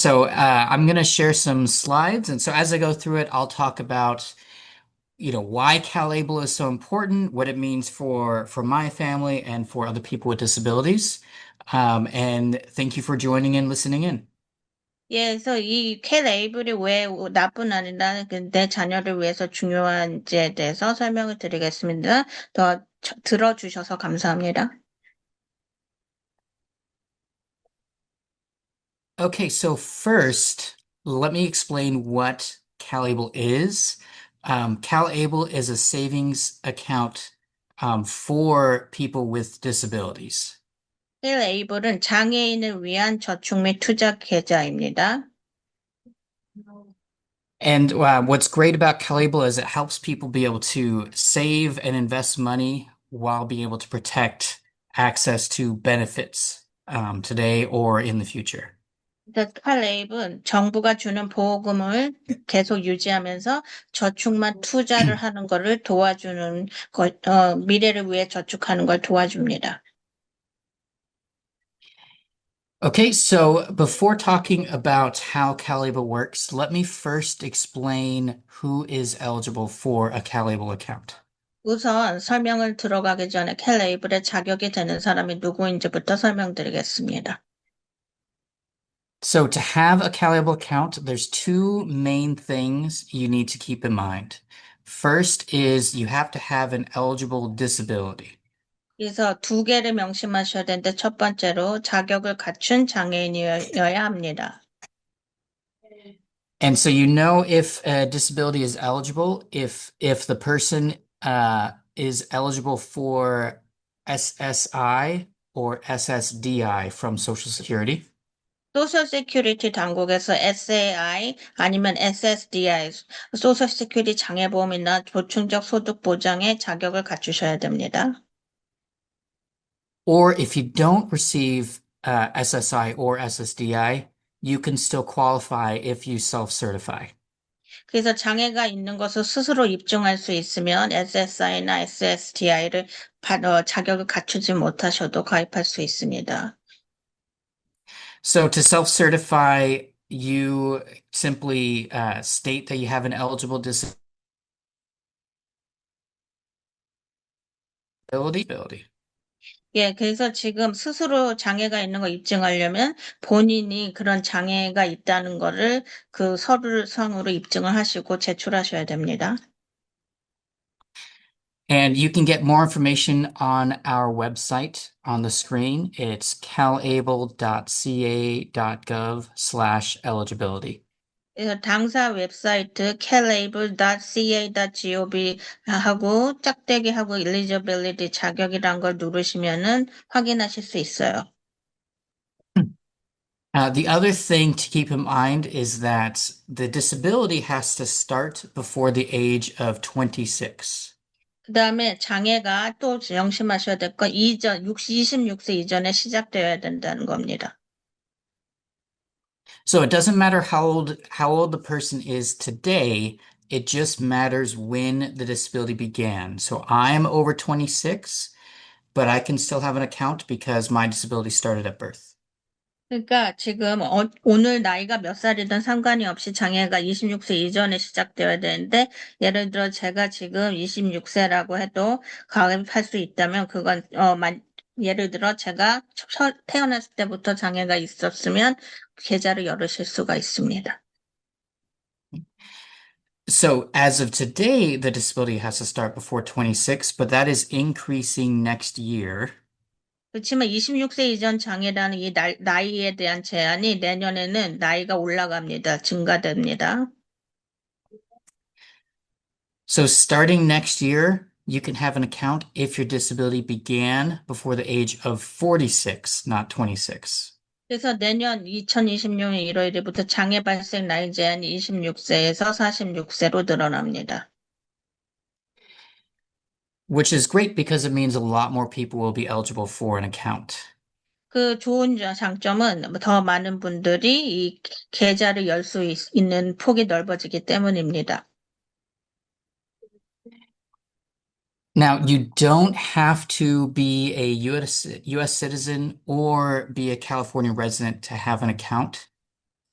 I'm going to share some slides. And so as I go through it, I'll talk about, why CalAble is so important, what it means for my family and for other people with disabilities. And thank you for joining and listening in. 예, 그래서 이 캣레이블이 왜 나뿐 아니라 내 자녀를 위해서 중요한지에 대해서 설명을 드리겠습니다. 들어주셔서 감사합니다. Okay, so first, let me explain what CalAble is. CalAble is a savings account for people with disabilities. 캣레이블은 장애인을 위한 저축 및 투자 계좌입니다. And what's great about Calable is it helps people be able to save and invest money while being able to protect access to benefits today or in the future. 캣레이블은 정부가 주는 보호금을 계속 유지하면서 저축만 투자를 하는 거를 도와주는 미래를 위해 저축하는 걸 도와줍니다. Okay, so before talking about how Calable works, let me first explain who is eligible for a Calable account. 우선 설명을 들어가기 전에 캣레이블에 자격이 되는 사람이 누구인지부터 설명드리겠습니다. So to have a Calable account, there's two main things you need to keep in mind. First is you have to have an eligible disability. 그래서 두 개를 명심하셔야 되는데 첫 번째로 자격을 갖춘 장애인이어야 합니다. And so you know if a disability is eligible if the person is eligible for SSI or SSDI from Social Security. 소셜 세큐리티 당국에서 SAI 아니면 SSDI, 소셜 세큐리티 장애보험이나 보충적 소득 보장의 자격을 갖추셔야 됩니다. Or if you don't receive SSI or SSDI, you can still qualify if you self-certify. 그래서 장애가 있는 것을 스스로 입증할 수 있으면 SSI나 SSDI를 자격을 갖추지 못하셔도 가입할 수 있습니다. So to self-certify, you simply state that you have an eligible disability. 예, 그래서 지금 스스로 장애가 있는 거 입증하려면 본인이 그런 장애가 있다는 거를 그 서류상으로 입증을 하시고 제출하셔야 됩니다. And you can get more information on our website on the screen. It's calable.ca.gov/eligibility. 그래서 당사 웹사이트 calable.ca.gov 하고 짝대기 하고 eligibility 자격이란 걸 누르시면은 확인하실 수 있어요. The other thing to keep in mind is that the disability has to start before the age of 26. 그다음에 장애가 또 명심하셔야 될 건 26세 이전에 시작되어야 된다는 겁니다. So it doesn't matter how old the person is today, it just matters when the disability began. So I'm over 26, but I can still have an account because my disability started at birth. 그러니까 지금 오늘 나이가 몇 살이든 상관이 없이 장애가 26세 이전에 시작되어야 되는데 예를 들어 제가 지금 26세라고 해도 가입할 수 있다면 그건 예를 들어 제가 태어났을 때부터 장애가 있었으면 계좌를 열으실 수가 있습니다. So as of today, the disability has to start before 26, but that is increasing next year. 그렇지만 26세 이전 장애라는 이 나이에 대한 제한이 내년에는 나이가 올라갑니다. 증가됩니다. So starting next year, you can have an account if your disability began before the age of 46, not 26. 그래서 내년 2026년 1월 1일부터 장애 발생 나이 제한이 26세에서 46세로 늘어납니다. Which is great because it means a lot more people will be eligible for an account. 그 좋은 장점은 더 많은 분들이 이 계좌를 열 수 있는 폭이 넓어지기 때문입니다. Now, you don't have to be a US citizen or be a California resident to have an account.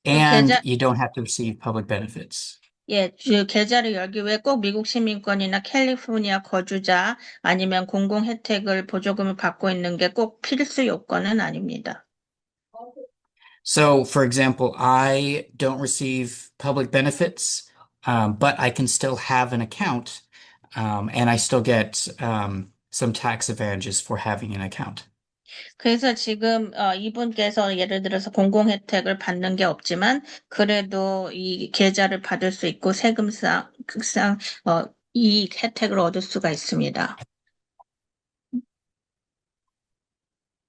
그 and 계좌, you don't have to receive public benefits. 예, 그 계좌를 열기 위해 꼭 미국 시민권이나 캘리포니아 거주자 아니면 공공 혜택을 보조금을 받고 있는 게 꼭 필수 요건은 아닙니다. So, for example, I don't receive public benefits, but I can still have an account, and I still get some tax advantages for having an account. 그래서 지금 이분께서 예를 들어서 공공 혜택을 받는 게 없지만 그래도 이 계좌를 받을 수 있고 세금상 이 혜택을 얻을 수가 있습니다.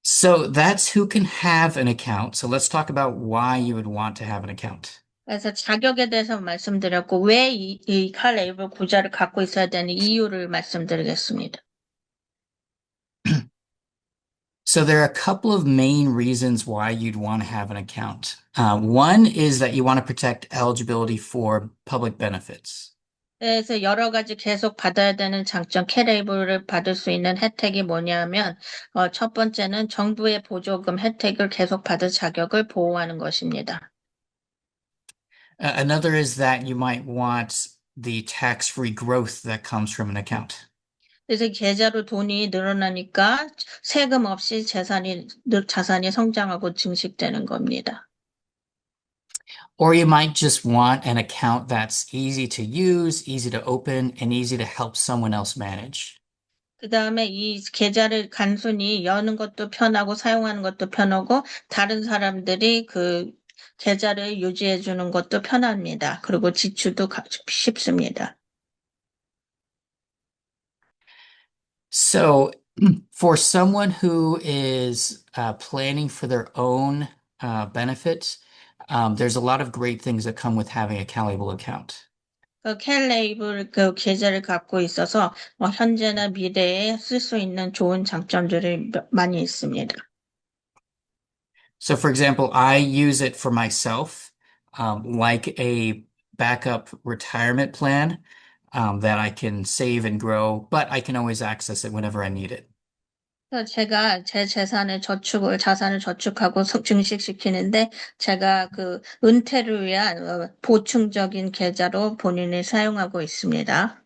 So that's who can have an account. So let's talk about why you would want to have an account. 그래서 자격에 대해서 말씀드렸고 왜 이칼 레이블 구자를 갖고 있어야 되는 이유를 말씀드리겠습니다. So there are a couple of main reasons why you'd want to have an account. One is that you want to protect eligibility for public benefits. 그래서 여러 가지 계속 받아야 되는 장점, 캐레이블을 받을 수 있는 혜택이 뭐냐면, 첫 번째는 정부의 보조금 혜택을 계속 받을 자격을 보호하는 것입니다. Another is that you might want the tax-free growth that comes from an account. 그래서 계좌로 돈이 늘어나니까 세금 없이 자산이 성장하고 증식되는 겁니다. Or you might just want an account that's easy to use, easy to open, and easy to help someone else manage. 그 다음에 이 계좌를 간순히 여는 것도 편하고 사용하는 것도 편하고 다른 사람들이 그 계좌를 유지해 주는 것도 편합니다. 그리고 지출도 쉽습니다. So, for someone who is planning for their own benefit, there's a lot of great things that come with having a Calable account. 그 캘레이블 그 계좌를 갖고 있어서 현재나 미래에 쓸 수 있는 좋은 장점들이 많이 있습니다. So, for example, I use it for myself, like a backup retirement plan, that I can save and grow, but I can always access it whenever I need it. 그래서 제가 제 자산을 저축하고 증식시키는데 제가 그 은퇴를 위한 보충적인 계좌로 본인이 사용하고 있습니다.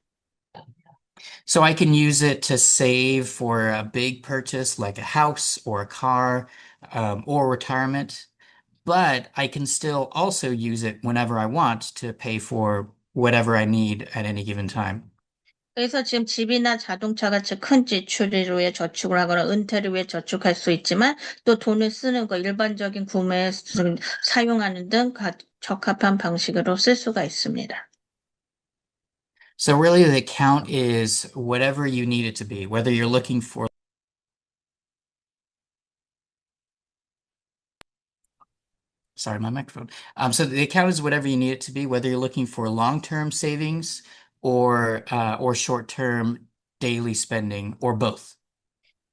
So I can use it to save for a big purchase like a house or a car, or retirement, but I can still also use it whenever I want to pay for whatever I need at any given time. 그래서 지금 집이나 자동차 같이 큰 지출을 위해 저축을 하거나 은퇴를 위해 저축할 수 있지만 또 돈을 쓰는 거 일반적인 구매에 사용하는 등 적합한 방식으로 쓸 수가 있습니다. So really the account is whatever you need it to be, whether you're looking for, sorry, my microphone. So the account is whatever you need it to be, whether you're looking for long-term savings or short-term daily spending or both.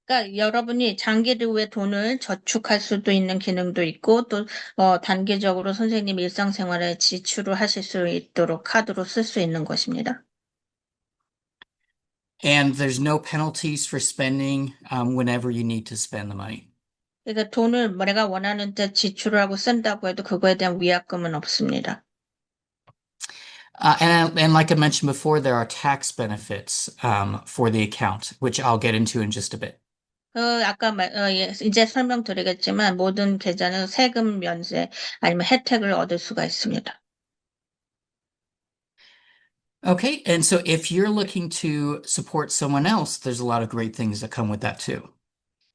그러니까 여러분이 장기를 위해 돈을 저축할 수도 있는 기능도 있고 또 단기적으로 선생님 일상생활에 지출을 하실 수 있도록 카드로 쓸 수 있는 것입니다. And there's no penalties for spending whenever you need to spend the money. 그러니까 돈을 내가 원하는 때 지출을 하고 쓴다고 해도 그거에 대한 위약금은 없습니다. And like I mentioned before, there are tax benefits for the account, which I'll get into in just a bit. 아까 예, 이제 설명드리겠지만 모든 계좌는 세금 면세 아니면 혜택을 얻을 수가 있습니다. Okay, and so if you're looking to support someone else, there's a lot of great things that come with that too.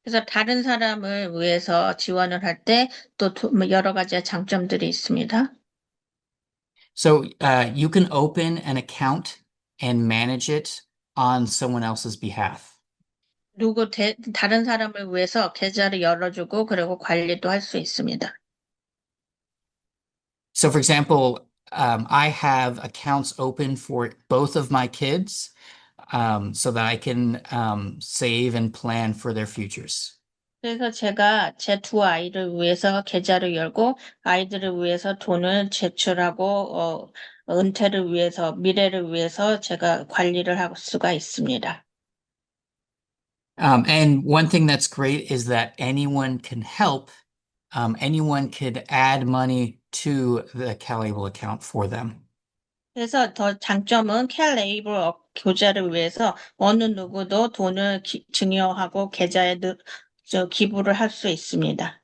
그래서 다른 사람을 위해서 지원을 할 때 또 여러 가지 장점들이 있습니다. So you can open an account and manage it on someone else's behalf. 다른 사람을 위해서 계좌를 열어주고 그리고 관리도 할 수 있습니다. So for example, I have accounts open for both of my kids, so that I can save and plan for their futures. 그래서 제가 제 두 아이를 위해서 계좌를 열고 아이들을 위해서 돈을 제출하고 은퇴를 위해서 미래를 위해서 제가 관리를 할 수가 있습니다. And one thing that's great is that anyone can help. Anyone could add money to the Calable account for them. 그래서 더 장점은 캘레이블 교재를 위해서 어느 누구도 돈을 증여하고 계좌에 기부를 할 수 있습니다.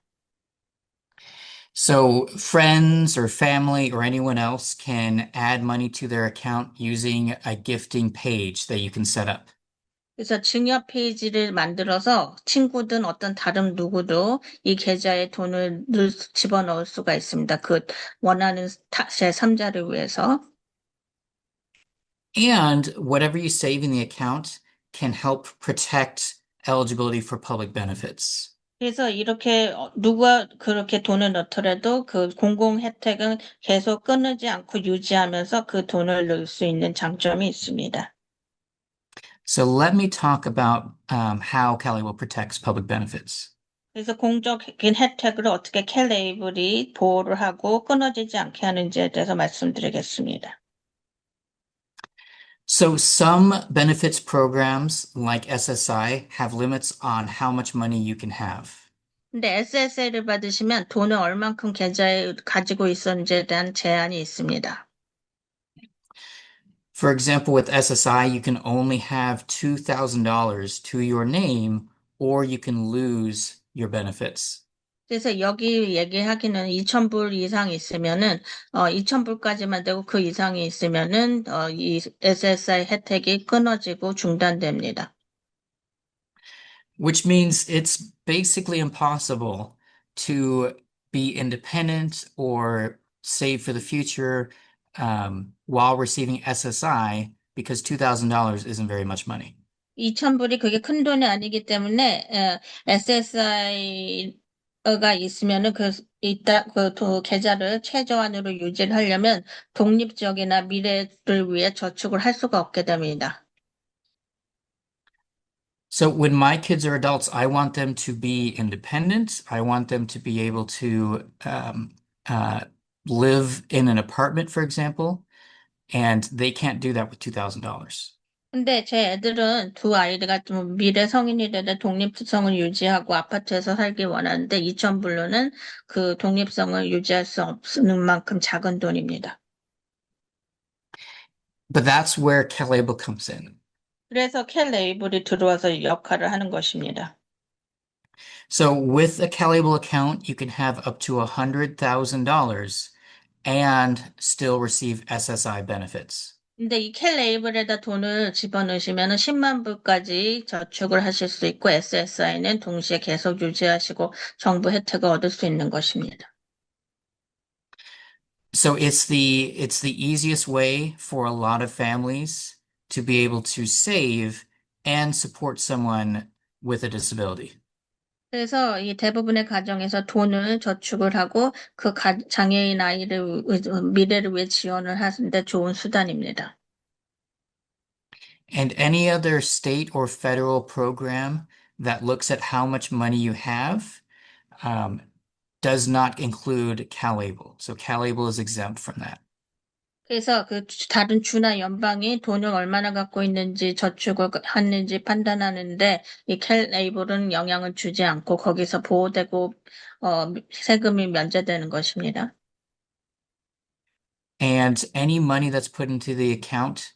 So friends or family or anyone else can add money to their account using a gifting page that you can set up. 그래서 증여 페이지를 만들어서 친구든 어떤 다른 누구도 이 계좌에 돈을 집어넣을 수가 있습니다. 그 원하는 제3자를 위해서. And whatever you save in the account can help protect eligibility for public benefits. 그래서 이렇게 누가 그렇게 돈을 넣더라도 그 공공 혜택은 계속 끊이지 않고 유지하면서 그 돈을 넣을 수 있는 장점이 있습니다. So let me talk about how Calable protects public benefits. 그래서 공적인 혜택을 어떻게 캘레이블이 보호를 하고 끊어지지 않게 하는지에 대해서 말씀드리겠습니다. So some benefits programs like SSI have limits on how much money you can have. 근데 SSA를 받으시면 돈을 얼만큼 계좌에 가지고 있었는지에 대한 제한이 있습니다. For example, with SSI, you can only have $2,000 to your name, or you can lose your benefits. 그래서 여기 얘기하기는 2,000불 이상 있으면은 2,000불까지만 되고 그 이상이 있으면은 이 SSI 혜택이 끊어지고 중단됩니다. Which means it's basically impossible to be independent or save for the future while receiving SSI because $2,000 isn't very much money. 2,000불이 그게 큰 돈이 아니기 때문에 SSI가 있으면은 계좌를 최저한으로 유지를 하려면 독립적이나 미래를 위해 저축을 할 수가 없게 됩니다. So when my kids are adults, I want them to be independent. I want them to be able to uh, live in an apartment, for example, and they can't do that with $2,000. 근데 제 애들은 두 아이가 좀 미래 성인이 되되 독립성을 유지하고 아파트에서 살길 원하는데 2,000불로는 그 독립성을 유지할 수 없는 만큼 작은 돈입니다. But that's where Calable comes in. 그래서 캘 레이블이 들어와서 역할을 하는 것입니다. So with a Calable account, you can have up to $100,000 and still receive SSI benefits. 근데 이 캘 레이블에다 돈을 집어넣으시면 10만 불까지 저축을 하실 수 있고 SSI는 동시에 계속 유지하시고 정부 혜택을 얻을 수 있는 것입니다. So it's the easiest way for a lot of families to be able to save and support someone with a disability. 그래서 이 대부분의 가정에서 돈을 저축을 하고 그 장애인 아이를 미래를 위해 지원을 하는데 좋은 수단입니다. And any other state or federal program that looks at how much money you have um, does not include CalAble. So CalAble is exempt from that. 그래서 그 다른 주나 연방이 돈을 얼마나 갖고 있는지 저축을 하는지 판단하는데 이 캘 레이블은 영향을 주지 않고 거기서 보호되고 세금이 면제되는 것입니다. And any money that's put into the account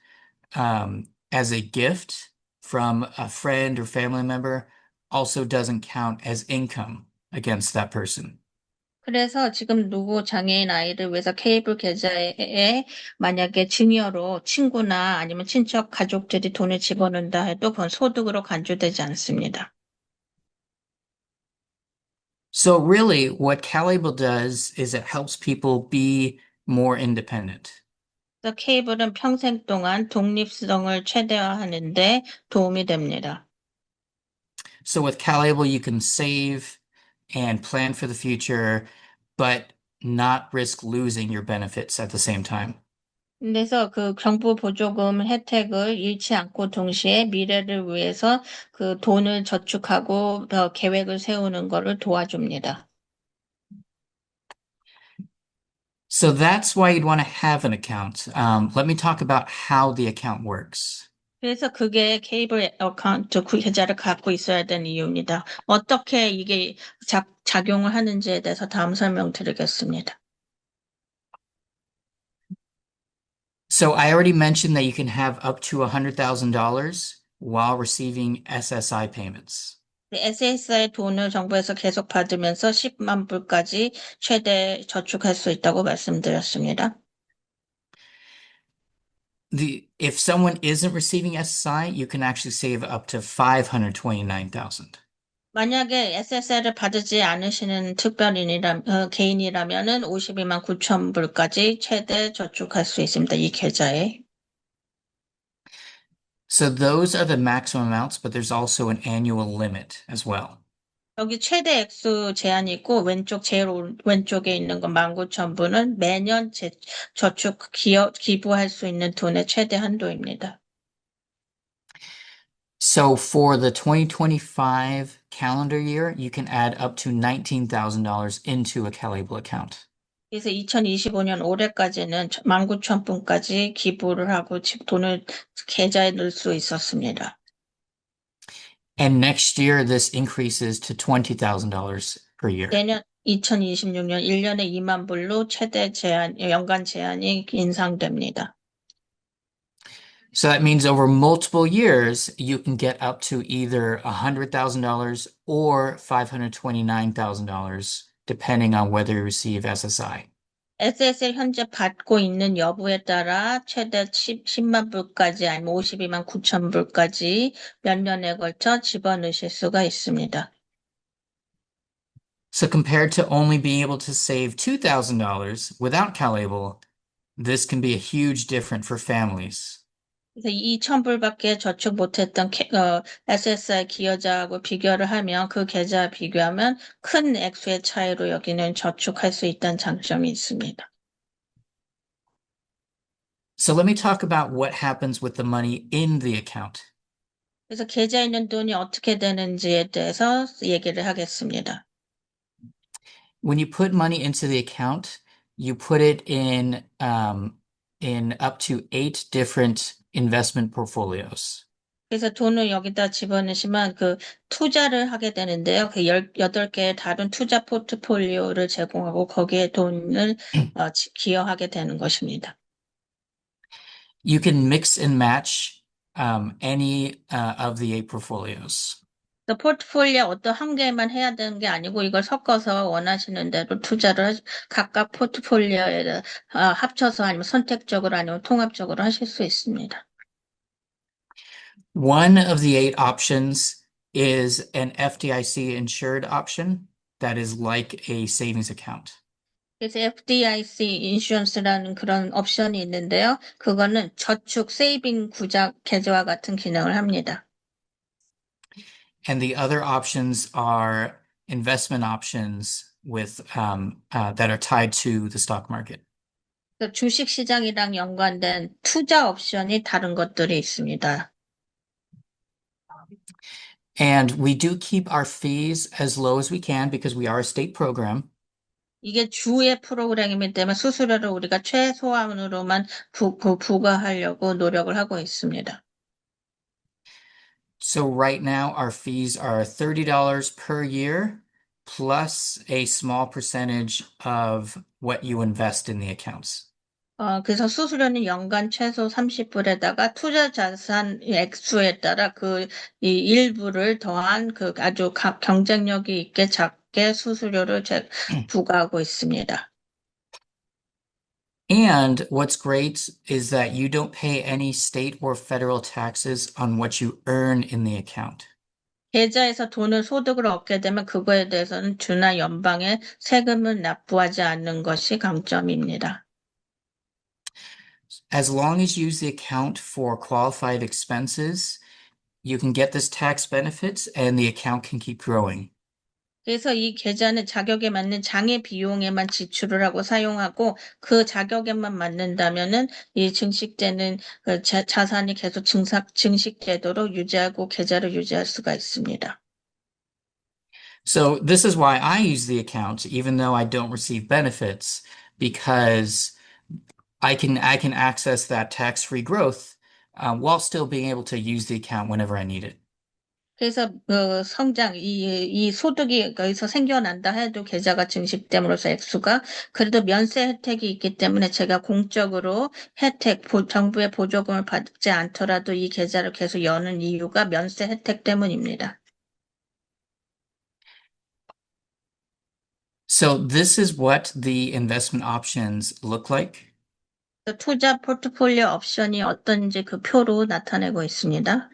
as a gift from a friend or family member also doesn't count as income against that person. 그래서 지금 누구 장애인 아이를 위해서 케이블 계좌에 만약에 증여로 친구나 아니면 친척 가족들이 돈을 집어넣는다 해도 그건 소득으로 간주되지 않습니다. So really, what CalAble does is it helps people be more independent. 그래서 케이블은 평생 동안 독립성을 최대화하는데 도움이 됩니다. So with CalAble, you can save and plan for the future, but not risk losing your benefits at the same time. 그래서 그 정부 보조금 혜택을 잃지 않고 동시에 미래를 위해서 그 돈을 저축하고 계획을 세우는 것을 도와줍니다. So that's why you'd want to have an account. Let me talk about how the account works. 그래서 그게 케이블 어카운트 그 계좌를 갖고 있어야 되는 이유입니다. 어떻게 이게 작용을 하는지에 대해서 다음 설명드리겠습니다. So I already mentioned that you can have up to $100,000 while receiving SSI payments. SSI 돈을 정부에서 계속 받으면서 10만 불까지 최대 저축할 수 있다고 말씀드렸습니다. If someone isn't receiving SSI, you can actually save up to 529,000. 만약에 SSI를 받지 않으시는 개인이라면은 52만 9천 불까지 최대 저축할 수 있습니다. 이 계좌에. So those are the maximum amounts, but there's also an annual limit as well. 여기 최대 액수 제한이 있고 제일 왼쪽에 있는 건 19,000불은 매년 기부할 수 있는 돈의 최대 한도입니다. So for the 2025 calendar year, you can add up to $19,000 into a Calable account. 그래서 2025년 올해까지는 19,000불까지 기부를 하고 돈을 계좌에 넣을 수 있었습니다. And next year, this increases to $20,000 per year. 내년 2026년 1년에 2만 불로 연간 제한이 인상됩니다. So that means over multiple years, you can get up to either $100,000 or $529,000, depending on whether you receive SSI. SSL 현재 받고 있는 여부에 따라 최대 10만 불까지 아니면 52만 9천 불까지 몇 년에 걸쳐 집어넣으실 수가 있습니다. So compared to only being able to save $2,000 without Calable, this can be a huge difference for families. 그래서 2,000불밖에 저축 못했던 SSI 기여자하고 비교를 하면 그 계좌 비교하면 큰 액수의 차이로 여기는 저축할 수 있다는 장점이 있습니다. So let me talk about what happens with the money in the account. 그래서 계좌에 있는 돈이 어떻게 되는지에 대해서 얘기를 하겠습니다. When you put money into the account, you put it in up to 8 different investment portfolios. 그래서 돈을 여기다 집어넣으시면 투자를 하게 되는데요. 18개의 다른 투자 포트폴리오를 제공하고 거기에 돈을 기여하게 되는 것입니다. You can mix and match any of the 8 portfolios. 포트폴리오 어떤 한 개만 해야 되는 게 아니고 이걸 섞어서 원하시는 대로 각각 포트폴리오에 합쳐서 아니면 선택적으로 아니면 통합적으로 하실 수 있습니다. One of the 8 options is an FDIC insured option that is like a savings account. 그래서 FDIC 인슈런스라는 그런 옵션이 있는데요. 그거는 저축 세이빙 계좌와 같은 기능을 합니다. And the other options are investment options that are tied to the stock market. 주식 시장이랑 연관된 투자 옵션이 다른 것들이 있습니다. And we do keep our fees as low as we can because we are a state program. 이게 주의 프로그램이기 때문에 수수료를 우리가 최소한으로만 부과하려고 노력을 하고 있습니다. So right now our fees are $30 per year plus a small percentage of what you invest in the accounts. 그래서 수수료는 연간 최소 30불에다가 투자 자산 액수에 따라 이 일부를 더한 아주 경쟁력이 있게 작게 수수료를 부과하고 있습니다. And what's great is that you don't pay any state or federal taxes on what you earn in the account. 계좌에서 소득을 얻게 되면 그거에 대해서는 주나 연방의 세금을 납부하지 않는 것이 강점입니다. As long as you use the account for qualified expenses, you can get this tax benefits and the account can keep growing. 그래서 이 계좌는 자격에 맞는 장애 비용에만 지출을 하고 사용하고 그 자격에만 맞는다면은 이 증식되는 자산이 계속 증식되도록 유지하고 계좌를 유지할 수가 있습니다. So this is why I use the account, even though I don't receive benefits, because I can access that tax-free growth while still being able to use the account whenever I need it. 그래서 이 소득이 여기서 생겨난다 해도 계좌가 증식됨으로써 액수가 그래도 면세 혜택이 있기 때문에 제가 공적으로 정부의 보조금을 받지 않더라도 이 계좌를 계속 여는 이유가 면세 혜택 때문입니다. So this is what the investment options look like. 투자 포트폴리오 옵션이 어떤지 그 표로 나타내고 있습니다.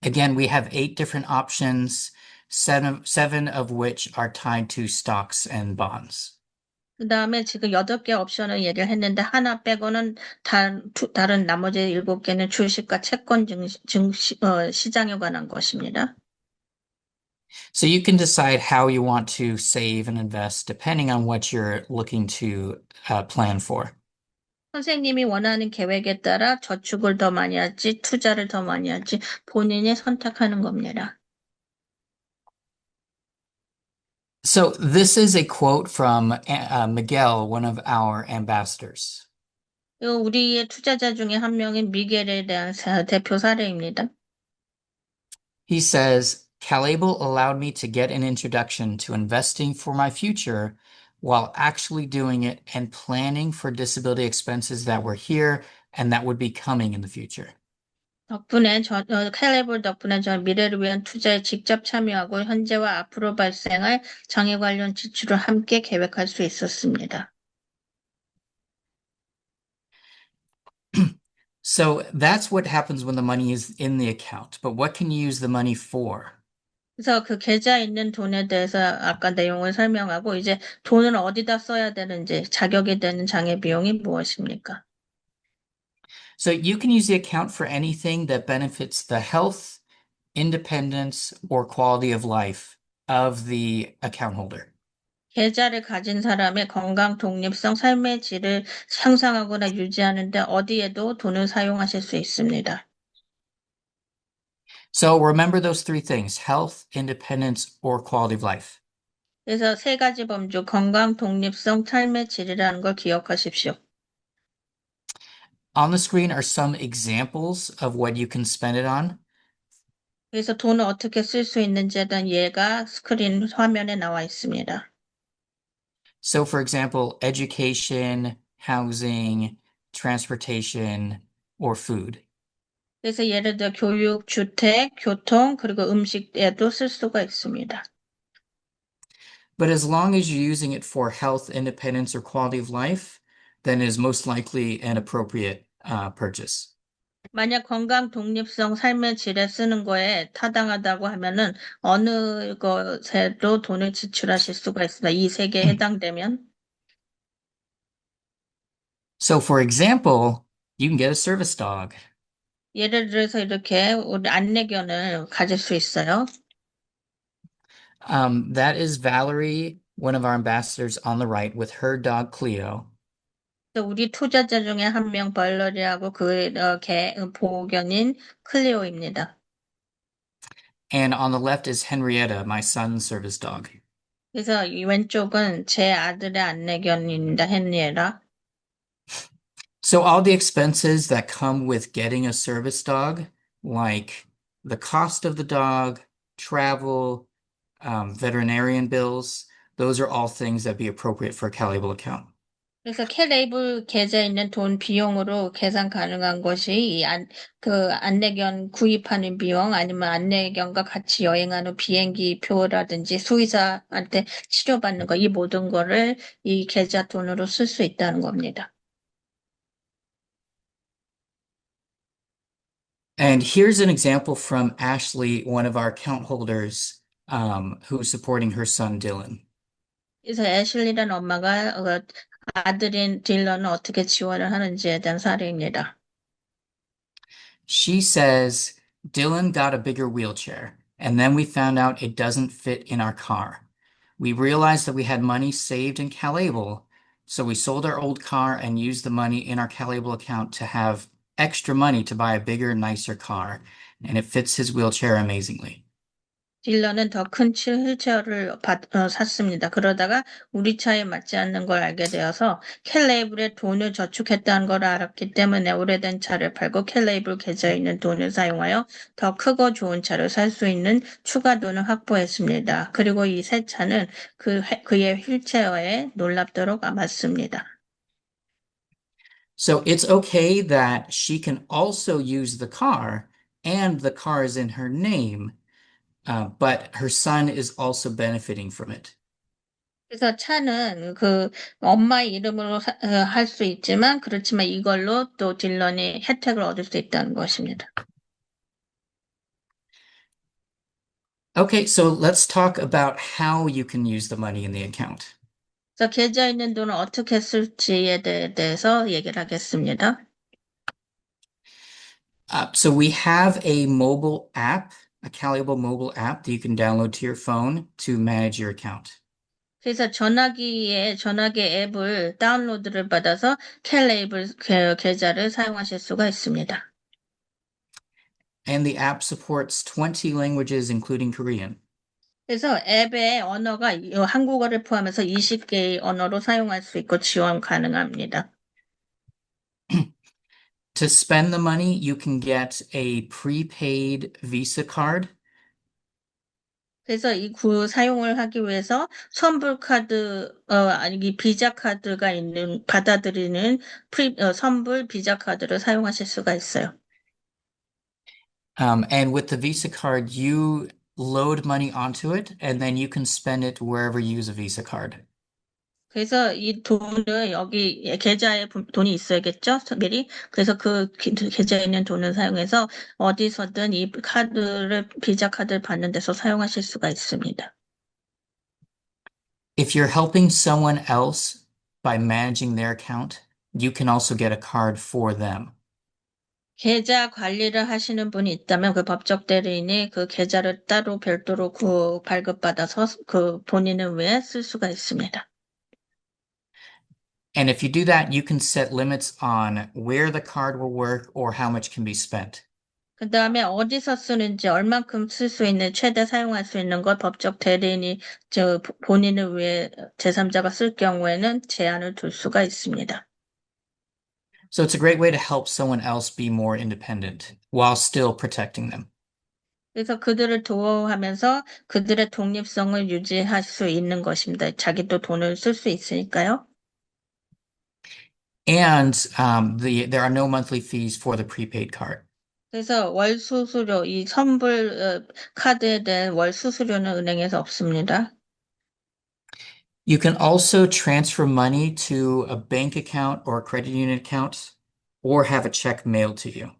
Again, we have 8 different options, seven of which are tied to stocks and bonds. 그 다음에 지금 8개 옵션을 얘기를 했는데 하나 빼고는 다른 나머지 7개는 주식과 채권 시장에 관한 것입니다. So you can decide how you want to save and invest depending on what you're looking to plan for. 선생님이 원하는 계획에 따라 저축을 더 많이 할지 투자를 더 많이 할지 본인이 선택하는 겁니다. So this is a quote from Miguel, one of our ambassadors. 우리의 투자자 중에 한 명인 미겔에 대한 대표 사례입니다. He says, Calable allowed me to get an introduction to investing for my future while actually doing it and planning for disability expenses that were here and that would be coming in the future. 캘리볼 덕분에 전 미래를 위한 투자에 직접 참여하고 현재와 앞으로 발생할 장애 관련 지출을 함께 계획할 수 있었습니다. So that's what happens when the money is in the account. But what can you use the money for? 그래서 그 계좌에 있는 돈에 대해서 아까 내용을 설명하고 이제 돈을 어디다 써야 되는지 자격이 되는 장애 비용이 무엇입니까? So you can use the account for anything that benefits the health, independence, or quality of life of the account holder. 계좌를 가진 사람의 건강, 독립성, 삶의 질을 향상하거나 유지하는데 어디에도 돈을 사용하실 수 있습니다. So remember those 3 things: health, independence, or quality of life. 그래서 세 가지 범주, 건강, 독립성, 삶의 질이라는 걸 기억하십시오. On the screen are some examples of what you can spend it on. 그래서 돈을 어떻게 쓸 수 있는지에 대한 예가 스크린 화면에 나와 있습니다. So, for example, education, housing, transportation, or food. 그래서 예를 들어 교육, 주택, 교통, 그리고 음식에도 쓸 수가 있습니다. But as long as you're using it for health, independence, or quality of life, then it is most likely an appropriate purchase. 만약 건강, 독립성, 삶의 질에 쓰는 거에 타당하다고 하면은 어느 것에도 돈을 지출하실 수가 있습니다. 이 세 개에 해당되면. So, for example, you can get a service dog. 예를 들어서 이렇게 우리 안내견을 가질 수 있어요. That is Valerie, one of our ambassadors on the right, with her dog Cleo. 그래서 우리 투자자 중에 한 명 벌러리하고 보호견인 클리오입니다. And on the left is Henrietta, my son's service dog. 그래서 이 왼쪽은 제 아들의 안내견입니다. 헨리에라. So, all the expenses that come with getting a service dog, like the cost of the dog, travel, veterinarian bills, those are all things that be appropriate for a Calable account. 그래서 캐레이블 계좌에 있는 돈 비용으로 계산 가능한 것이 그 안내견 구입하는 비용 아니면 안내견과 같이 여행하는 비행기 표라든지 수의사한테 치료받는 거 이 모든 거를 이 계좌 돈으로 쓸 수 있다는 겁니다. And here's an example from Ashley, one of our account holders, who's supporting her son Dylan. 그래서 애슐리라는 엄마가 아들인 딜런을 어떻게 지원을 하는지에 대한 사례입니다. She says Dylan got a bigger wheelchair, and then we found out it doesn't fit in our car. We realized that we had money saved in Calable, so we sold our old car and used the money in our Calable account to have extra money to buy a bigger, nicer car, and it fits his wheelchair amazingly. 딜러는 더 큰 휠체어를 샀습니다. 그러다가 우리 차에 맞지 않는 걸 알게 되어서 캘레이블에 돈을 저축했다는 걸 알았기 때문에 오래된 차를 팔고 캘레이블 계좌에 있는 돈을 사용하여 더 크고 좋은 차를 살 수 있는 추가 돈을 확보했습니다. 그리고 이 새 차는 그의 휠체어에 놀랍도록 맞습니다. So it's okay that she can also use the car and the car is in her name, but her son is also benefiting from it. 그래서 차는 그 엄마 이름으로 할 수 있지만 그렇지만 이걸로 또 딜런이 혜택을 얻을 수 있다는 것입니다. Okay, so let's talk about how you can use the money in the account. 그래서 계좌에 있는 돈을 어떻게 쓸지에 대해서 얘기를 하겠습니다. So we have a mobile app, a Calable mobile app that you can download to your phone to manage your account. 그래서 전화기 앱을 다운로드를 받아서 캘레이블 계좌를 사용하실 수가 있습니다. And the app supports 20 languages, including Korean. 그래서 앱의 언어가 한국어를 포함해서 20개의 언어로 사용할 수 있고 지원 가능합니다. To spend the money, you can get a prepaid Visa card. 그래서 이 사용을 하기 위해서 아니, 이 비자 카드가 받아들이는 선불 비자 카드를 사용하실 수가 있어요. And with the Visa card, you load money onto it, and then you can spend it wherever you use a Visa card. 그래서 이 돈을 여기 계좌에 돈이 있어야겠죠? 미리. 그래서 그 계좌에 있는 돈을 사용해서 어디서든 이 비자 카드를 받는 데서 사용하실 수가 있습니다. If you're helping someone else by managing their account, you can also get a card for them. 계좌 관리를 하시는 분이 있다면 그 법적 대리인이 그 계좌를 따로 별도로 발급받아서 그 본인을 위해 쓸 수가 있습니다. And if you do that, you can set limits on where the card will work or how much can be spent. 그 다음에 어디서 쓰는지 얼만큼 쓸 수 있는 최대 사용할 수 있는 것 법적 대리인이 본인을 위해 제3자가 쓸 경우에는 제한을 둘 수가 있습니다. So it's a great way to help someone else be more independent while still protecting them. 그래서 그들을 도와하면서 그들의 독립성을 유지할 수 있는 것입니다. 자기도 돈을 쓸 수 있으니까요. And there are no monthly fees for the prepaid card. 그래서 월 수수료, 이 선불 카드에 대한 월 수수료는 은행에서 없습니다. You can also transfer money to a bank account or a credit union account or have a check mailed to you.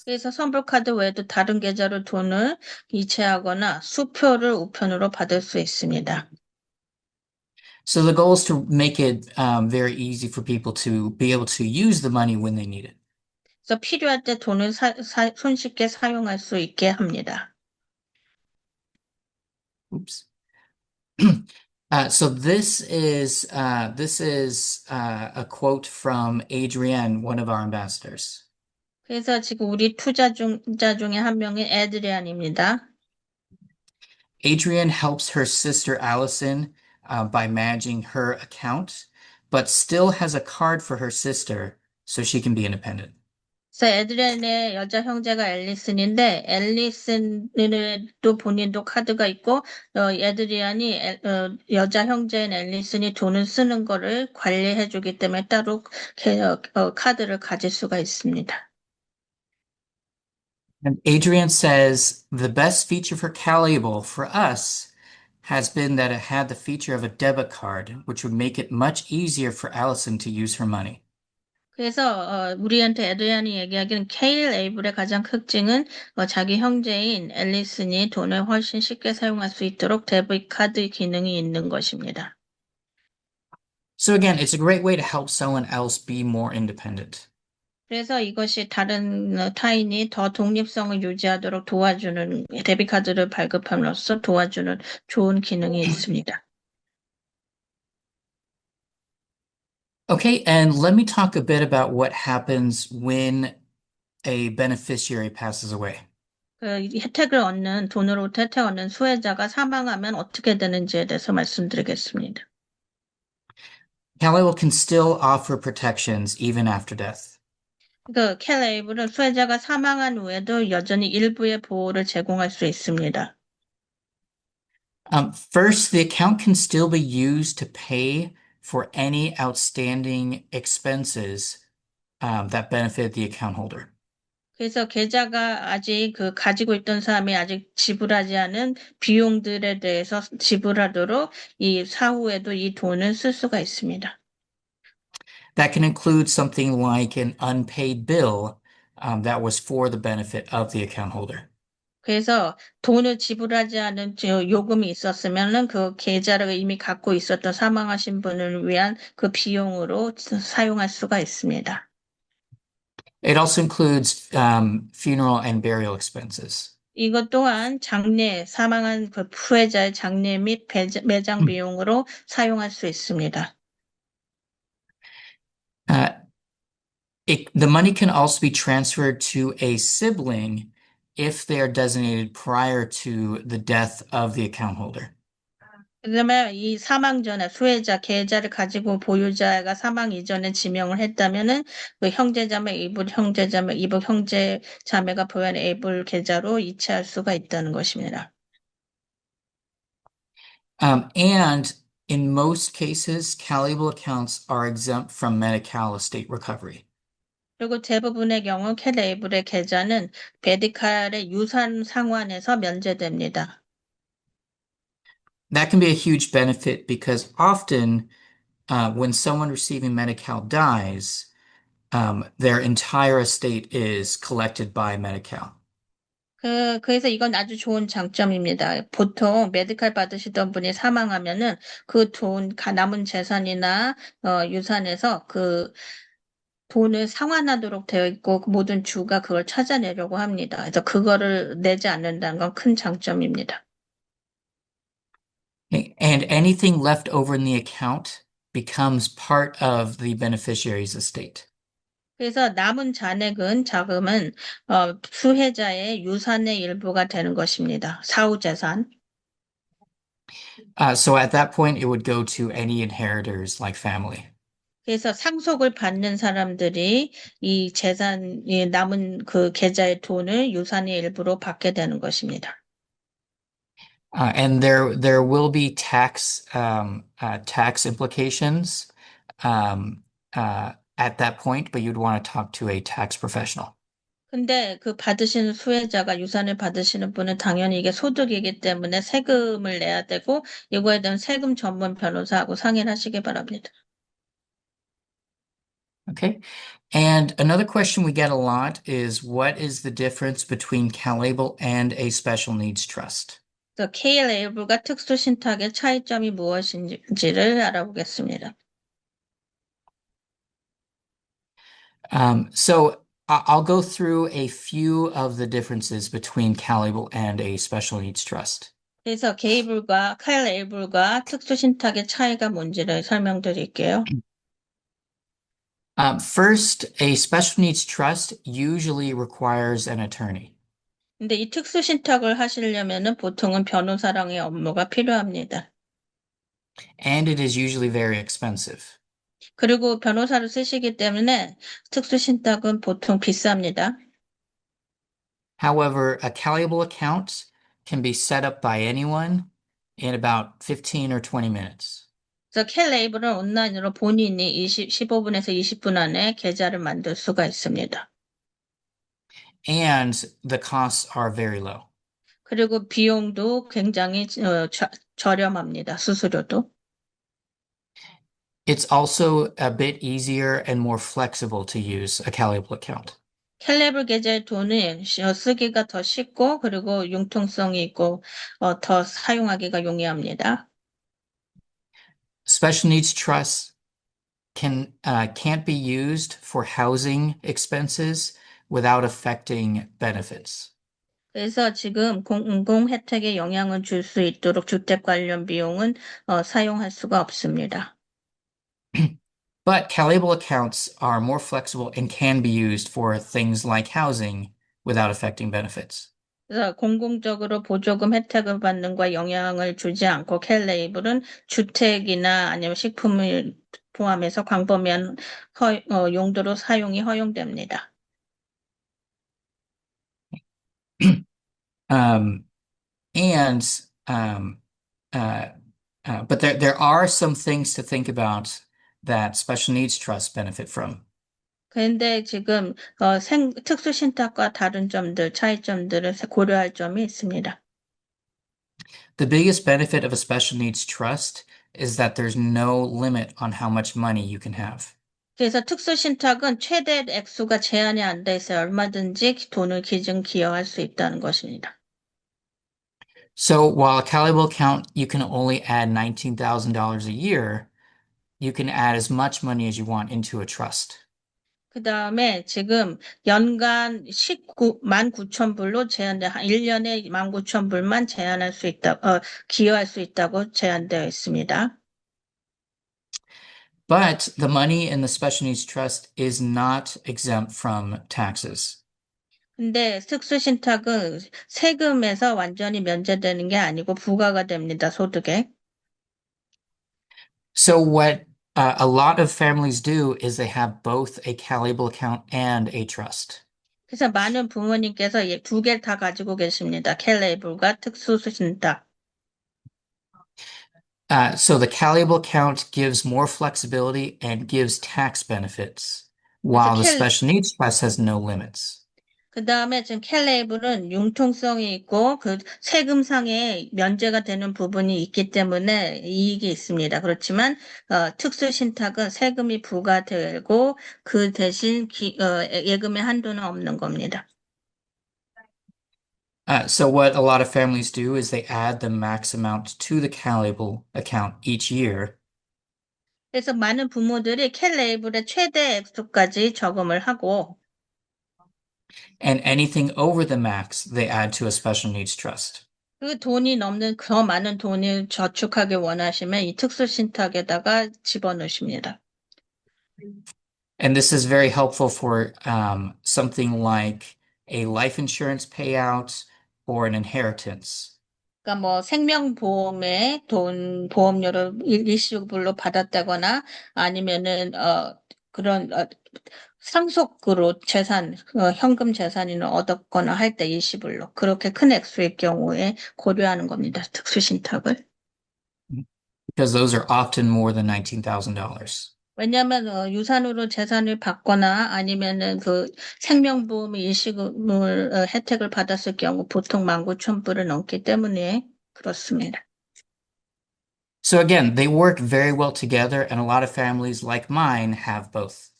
그래서 선불 카드 외에도 다른 계좌로 돈을 이체하거나 수표를 우편으로 받을 수 있습니다. So the goal is to make it very easy for people to be able to use the money when they need it. 그래서 필요할 때 돈을 손쉽게 사용할 수 있게 합니다. Oops. So this is a quote from Adrienne, one of our ambassadors. 그래서 지금 우리 투자자 중에 한 명인 에드리안입니다. Adrienne helps her sister Allison by managing her account, but still has a card for her sister so she can be independent. 그래서 에드리안의 여자 형제가 앨리슨인데 앨리슨도 본인도 카드가 있고 에드리안이 여자 형제인 앨리슨이 돈을 쓰는 거를 관리해주기 때문에 따로 카드를 가질 수가 있습니다. And Adrienne says the best feature for Calable for us has been that it had the feature of a debit card, which would make it much easier for Allison to use her money. 그래서 우리한테 에드리안이 얘기하기는 케일 에이블의 가장 특징은 자기 형제인 앨리슨이 돈을 훨씬 쉽게 사용할 수 있도록 데비트 카드 기능이 있는 것입니다. So again, it's a great way to help someone else be more independent. 그래서 이것이 다른 타인이 더 독립성을 유지하도록 도와주는 데비트 카드를 발급함으로써 도와주는 좋은 기능이 있습니다. Okay, and let me talk a bit about what happens when a beneficiary passes away. 그 혜택을 얻는, 돈으로부터 혜택을 얻는 수혜자가 사망하면 어떻게 되는지에 대해서 말씀드리겠습니다. Calable can still offer protections even after death. 그 캘레이블은 수혜자가 사망한 후에도 여전히 일부의 보호를 제공할 수 있습니다. First, the account can still be used to pay for any outstanding expenses that benefit the account holder. 그래서 계좌가 아직 그 가지고 있던 사람이 아직 지불하지 않은 비용들에 대해서 지불하도록 이 사후에도 이 돈을 쓸 수가 있습니다. That can include something like an unpaid bill that was for the benefit of the account holder. 그래서 돈을 지불하지 않은 요금이 있었으면은 그 계좌를 이미 갖고 있었던 사망하신 분을 위한 그 비용으로 사용할 수가 있습니다. It also includes funeral and burial expenses. 이것 또한 장례, 사망한 그 후회자의 장례 및 매장 비용으로 사용할 수 있습니다. Uh, the money can also be transferred to a sibling if they are designated prior to the death of the account holder. 그다음에 이 사망 전에 수혜자 계좌를 가지고 보유자가 사망 이전에 지명을 했다면은 그 형제자매, 이북 형제자매가 보유한 애불 계좌로 이체할 수가 있다는 것입니다. And in most cases, Calable accounts are exempt from Medi-Cal estate recovery. 그리고 대부분의 경우 캘레이블의 계좌는 베디칼의 유산 상환에서 면제됩니다. That can be a huge benefit because often when someone receiving Medi-Cal dies, their entire estate is collected by Medi-Cal. 그래서 이건 아주 좋은 장점입니다. 보통 메디칼 받으시던 분이 사망하면은 그 돈, 남은 재산이나 유산에서 그 돈을 상환하도록 되어 있고 그 모든 주가 그걸 찾아내려고 합니다. 그래서 그거를 내지 않는다는 건 큰 장점입니다. And anything left over in the account becomes part of the beneficiary's estate. 그래서 남은 자금은 수혜자의 유산의 일부가 되는 것입니다. 사후재산. So at that point, it would go to any inheritors like family. 그래서 상속을 받는 사람들이 이 이 남은 그 계좌의 돈을 유산의 일부로 받게 되는 것입니다. And there will be tax implications at that point, but you'd want to talk to a tax professional. 근데 그 받으시는 수혜자가 유산을 받으시는 분은 당연히 이게 소득이기 때문에 세금을 내야 되고 이거에 대한 세금 전문 변호사하고 상의를 하시기 바랍니다. Okay. And another question we get a lot is what is the difference between CalAble and a special needs trust? 그래서 K-레이블과 특수신탁의 차이점이 무엇인지를 알아보겠습니다. So I'll go through a few of the differences between CalAble and a special needs trust. 그래서 K-레이블과 특수신탁의 차이가 뭔지를 설명드릴게요. First, a special needs trust usually requires an attorney. 근데 이 특수신탁을 하시려면은 보통은 변호사랑의 업무가 필요합니다. And it is usually very expensive. 그리고 변호사를 쓰시기 때문에 특수신탁은 보통 비쌉니다. However, a CalAble account can be set up by anyone in about 15 or 20 minutes. 그래서 캘레이블은 온라인으로 본인이 15분에서 20분 안에 계좌를 만들 수가 있습니다. And the costs are very low. 그리고 비용도 굉장히 저렴합니다. 수수료도. It's also a bit easier and more flexible to use a CalAble account. 캘레이블 계좌의 돈은 쓰기가 더 쉽고 그리고 융통성이 있고 더 사용하기가 용이합니다. Special needs trusts can't be used for housing expenses without affecting benefits. 그래서 지금 공공 혜택에 영향을 줄 수 있도록 주택 관련 비용은 사용할 수가 없습니다. But CalAble accounts are more flexible and can be used for things like housing without affecting benefits. 그래서 공공적으로 보조금 혜택을 받는 거 영향을 주지 않고 캘레이블은 주택이나 아니면 식품을 포함해서 광범위한 용도로 사용이 허용됩니다. Um, and uh, but there are some things to think about that special needs trusts benefit from. 그런데 지금 특수신탁과 다른 점들, 차이점들을 고려할 점이 있습니다. The biggest benefit of a special needs trust is that there's no limit on how much money you can have. 그래서 특수신탁은 최대 액수가 제한이 안 돼 있어요. 얼마든지 돈을 기증 기여할 수 있다는 것입니다. So while a Calable account, you can only add $19,000 a year, you can add as much money as you want into a trust. 그 다음에 지금 연간 19,000불로 제한돼, 1년에 19,000불만 기여할 수 있다고 제한되어 있습니다. But the money in the special needs trust is not exempt from taxes. 근데 특수신탁은 세금에서 완전히 면제되는 게 아니고 부과가 됩니다, 소득에. So what a lot of families do is they have both a Calable account and a trust. 그래서 많은 부모님께서 두 개를 다 가지고 계십니다. 캘레이블과 특수신탁. So the Calable account gives more flexibility and gives tax benefits, 그래서 while the special needs trust has no limits. 그 다음에 지금 캘레이블은 융통성이 있고 그 세금상에 면제가 되는 부분이 있기 때문에 이익이 있습니다. 그렇지만 특수신탁은 세금이 부과되고 그 대신 예금의 한도는 없는 겁니다. So what a lot of families do is they add the max amount to the Calable account each year, 그래서 많은 부모들이 캘레이블의 최대 액수까지 저금을 하고 and anything over the max they add to a special needs trust. 그 돈이 넘는 더 많은 돈을 저축하기 원하시면 이 특수신탁에다가 집어넣으십니다. And this is very helpful for something like a life insurance payout or an inheritance. 그러니까 뭐 생명보험에 보험료를 일시불로 받았다거나 아니면은 그런 상속으로 현금 재산을 얻었거나 할 때 일시불로 그렇게 큰 액수의 경우에 고려하는 겁니다. 특수신탁을. Because those are often more than $19,000. 왜냐하면 유산으로 재산을 받거나 아니면은 그 생명보험 일시금을 혜택을 받았을 경우 보통 19,000불을 넘기 때문에 그렇습니다. So again, they work very well together, and a lot of families like mine have both.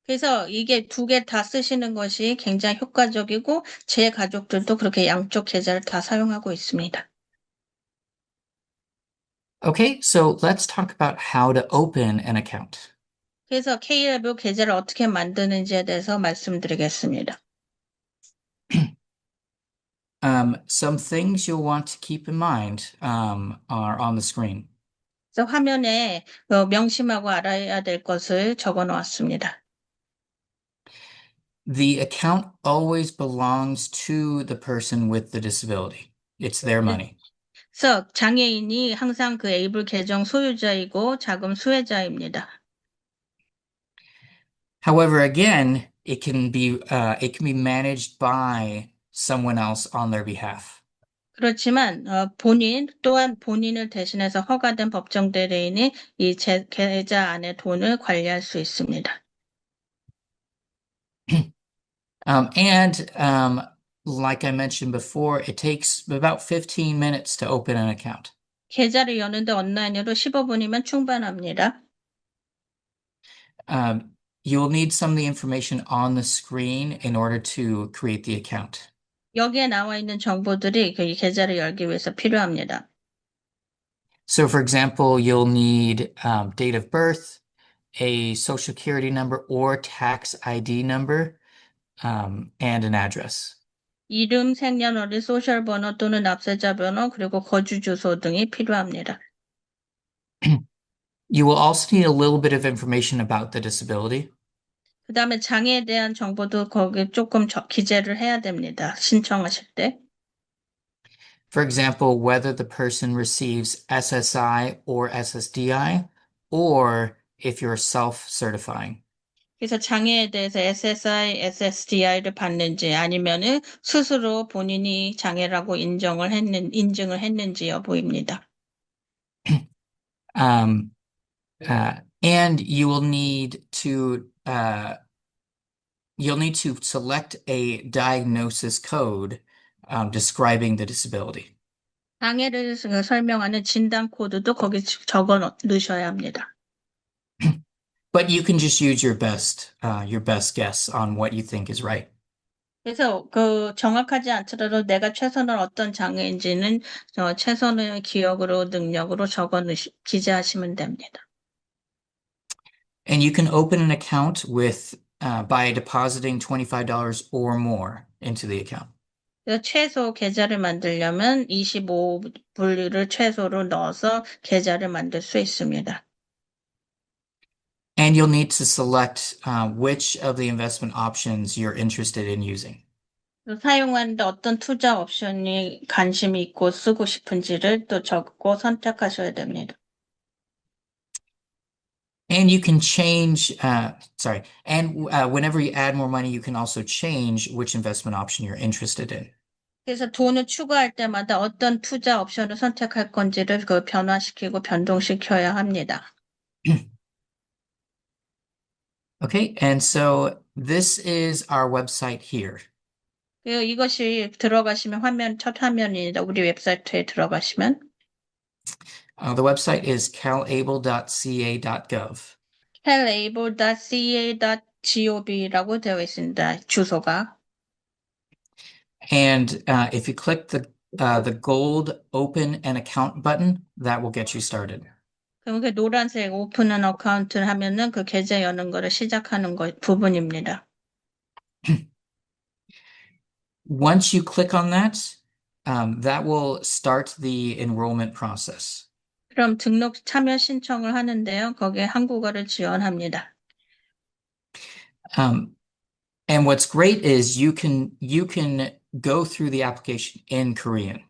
그래서 이게 두 개 다 쓰시는 것이 굉장히 효과적이고 제 가족들도 그렇게 양쪽 계좌를 다 사용하고 있습니다. Okay, so let's talk about how to open an account. 그래서 K랩 계좌를 어떻게 만드는지에 대해서 말씀드리겠습니다. Some things you'll want to keep in mind are on the screen. 그래서 화면에 명심하고 알아야 될 것을 적어 놓았습니다. The account always belongs to the person with the disability. It's their money. 그래서 장애인이 항상 그 에이블 계정 소유자이고 자금 수혜자입니다. However, again, it can be managed by someone else on their behalf. 그렇지만 또한 본인을 대신해서 허가된 법정 대리인이 이 계좌 안에 돈을 관리할 수 있습니다. And like I mentioned before, it takes about 15 minutes to open an account. 계좌를 여는데 온라인으로 15분이면 충분합니다. You'll need some of the information on the screen in order to create the account. 여기에 나와 있는 정보들이 이 계좌를 열기 위해서 필요합니다. So, for example, you'll need date of birth, a social security number or tax ID number, and an address. 이름, 생년월일, 소셜 번호 또는 납세자 번호, 그리고 거주 주소 등이 필요합니다. You will also need a little bit of information about the disability. 그 다음에 장애에 대한 정보도 거기 조금 기재를 해야 됩니다. 신청하실 때. For example, whether the person receives SSI or SSDI, or if you're self-certifying. 그래서 장애에 대해서 SSI, SSDI를 받는지 아니면은 스스로 본인이 장애라고 인증을 했는지 여부입니다. Um, and you'll need to select a diagnosis code describing the disability. 장애를 설명하는 진단 코드도 거기 적어 넣으셔야 합니다. But you can just use your best guess on what you think is right. 그래서 그 정확하지 않더라도 내가 최선을 어떤 장애인지는 최선의 기억으로 능력으로 기재하시면 됩니다. And you can open an account by depositing $25 or more into the account. 그래서 최소 계좌를 만들려면 25불을 최소로 넣어서 계좌를 만들 수 있습니다. And you'll need to select which of the investment options you're interested in using. 사용하는데 어떤 투자 옵션이 관심이 있고 쓰고 싶은지를 또 적고 선택하셔야 됩니다. And you can whenever you add more money, you can also change which investment option you're interested in. 그래서 돈을 추가할 때마다 어떤 투자 옵션을 선택할 건지를 변화시키고 변동시켜야 합니다. Okay, and so this is our website here. 이것이 들어가시면 첫 화면입니다. 우리 웹사이트에 들어가시면 The website is calable.ca.gov. calable.ca.gov라고 되어 있습니다. 주소가. And if you click the gold open an account button, that will get you started. 그럼 그 노란색 오픈한 어카운트를 하면은 그 계좌 여는 거를 시작하는 부분입니다. Once you click on that, that will start the enrollment process. 그럼 참여 신청을 하는데요. 거기에 한국어를 지원합니다. And what's great is you can go through the application in Korean.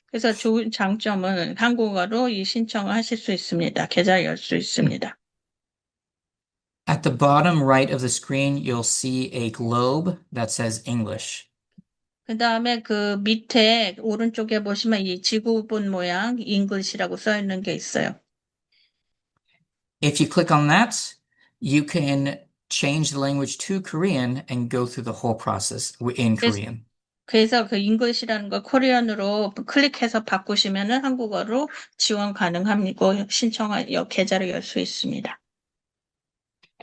그래서 좋은 장점은 한국어로 이 신청을 하실 수 있습니다. 계좌를 열 수 있습니다. At the bottom right of the screen, you'll see a globe that says English. 그 다음에 그 밑에 오른쪽에 보시면 이 지구본 모양 English라고 써 있는 게 있어요. If you click on that, you can change the language to Korean and go through the whole process in Korean. 그래서 그 English라는 걸 코리안으로 클릭해서 바꾸시면은 한국어로 지원 가능하고 계좌를 열 수 있습니다.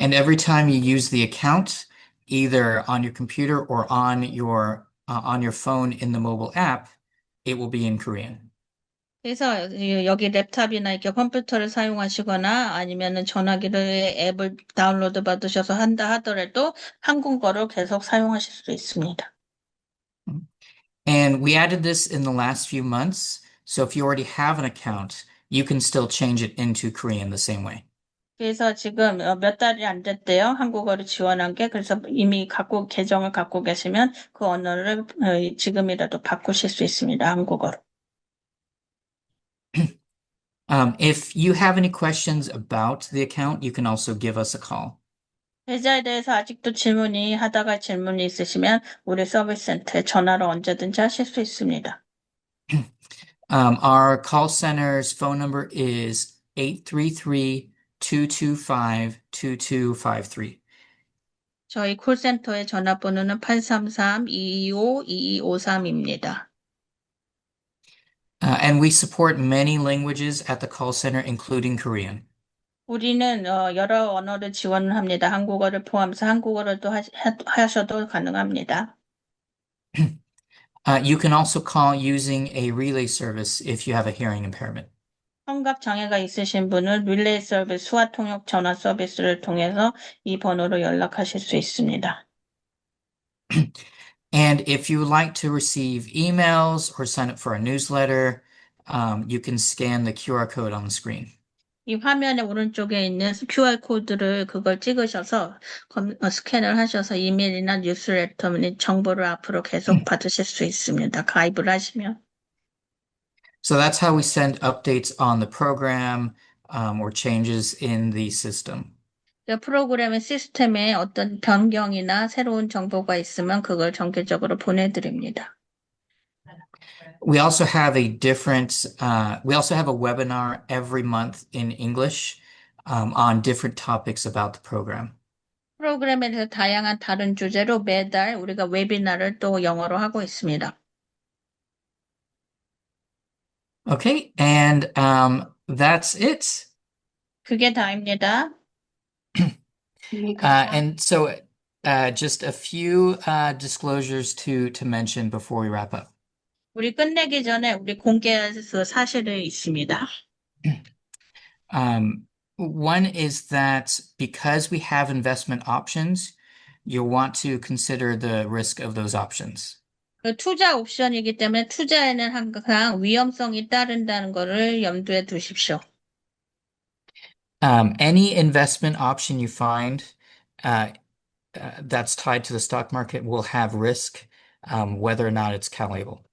And every time you use the account, either on your computer or on your phone in the mobile app, it will be in Korean. 그래서 여기 랩탑이나 이렇게 컴퓨터를 사용하시거나 아니면은 전화기를 앱을 다운로드 받으셔서 한다 하더라도 한국어로 계속 사용하실 수 있습니다. And we added this in the last few months. So if you already have an account, you can still change it into Korean the same way. 그래서 지금 몇 달이 안 됐대요. 한국어를 지원한 게. 그래서 이미 계정을 갖고 계시면 그 언어를 지금이라도 바꾸실 수 있습니다. 한국어로. If you have any questions about the account, you can also give us a call. 계좌에 대해서 아직도 하다가 질문이 있으시면 우리 서비스 센터에 전화로 언제든지 하실 수 있습니다. Our call center's phone number is 833-225-2253. 저희 콜센터의 전화번호는 833-225-2253입니다. And we support many languages at the call center, including Korean. 우리는 여러 언어를 지원을 합니다. 한국어를 포함해서 한국어로도 하셔도 가능합니다. You can also call using a relay service if you have a hearing impairment. 청각 장애가 있으신 분은 릴레이 서비스, 수화 통역 전화 서비스를 통해서 이 번호로 연락하실 수 있습니다. And if you would like to receive emails or sign up for a newsletter, you can scan the QR code on the screen. 이 화면의 오른쪽에 있는 QR 코드를 그걸 찍으셔서 스캔을 하셔서 이메일이나 뉴스레터 정보를 앞으로 계속 받으실 수 있습니다. 가입을 하시면. So that's how we send updates on the program, or changes in the system. 그 프로그램의 시스템에 어떤 변경이나 새로운 정보가 있으면 그걸 정기적으로 보내드립니다. We also have a webinar every month in English, on different topics about the program. 프로그램에 대해서 다양한 다른 주제로 매달 우리가 웨비나를 또 영어로 하고 있습니다. Okay, and that's it. 그게 다입니다. 네, 감사합니다. And so, just a few disclosures to mention before we wrap up. 우리 끝내기 전에 우리 공개할 그 사실이 있습니다. One is that because we have investment options, you'll want to consider the risk of those options. 그 투자 옵션이기 때문에 투자에는 항상 위험성이 따른다는 것을 염두에 두십시오. Any investment option you find uh, that's tied to the stock market will have risk, whether or not it's Cal-Able.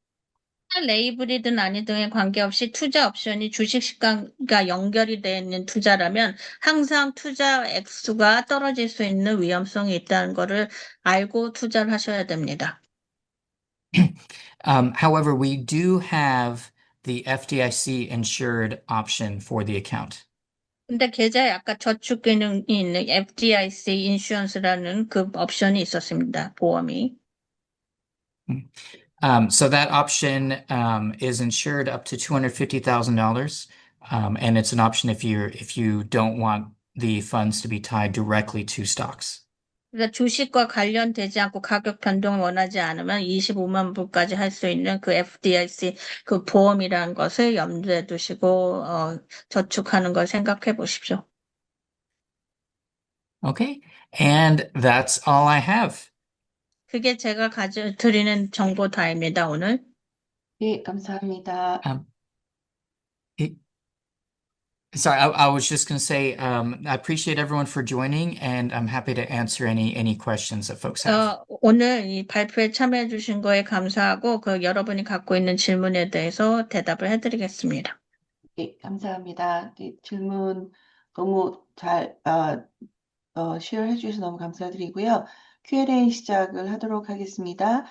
레이블이든 아니든에 관계없이 투자 옵션이 주식시장과 연결이 되어 있는 투자라면 항상 투자 액수가 떨어질 수 있는 위험성이 있다는 것을 알고 투자를 하셔야 됩니다. However, we do have the FDIC insured option for the account. 근데 계좌에 아까 저축 기능이 있는 FDIC 인슈런스라는 그 옵션이 있었습니다. 보험이. So that option is insured up to $250,000, and it's an option if you don't want the funds to be tied directly to stocks. 그러니까 주식과 관련되지 않고 가격 변동을 원하지 않으면 25만 불까지 할 수 있는 그 FDIC 그 보험이라는 것을 염두에 두시고 저축하는 걸 생각해 보십시오. Okay, and that's all I have. 그게 제가 드리는 정보 다입니다, 오늘. 네, 감사합니다. It- Sorry, I was just going to say, I appreciate everyone for joining, and I'm happy to answer any questions that folks have. 오늘 이 발표에 참여해 주신 거에 감사하고 그 여러분이 갖고 있는 질문에 대해서 대답을 해드리겠습니다. 네, 감사합니다. 네, 질문 너무 잘 쉐어해 주셔서 너무 감사드리고요. Q&A 시작을 하도록 하겠습니다.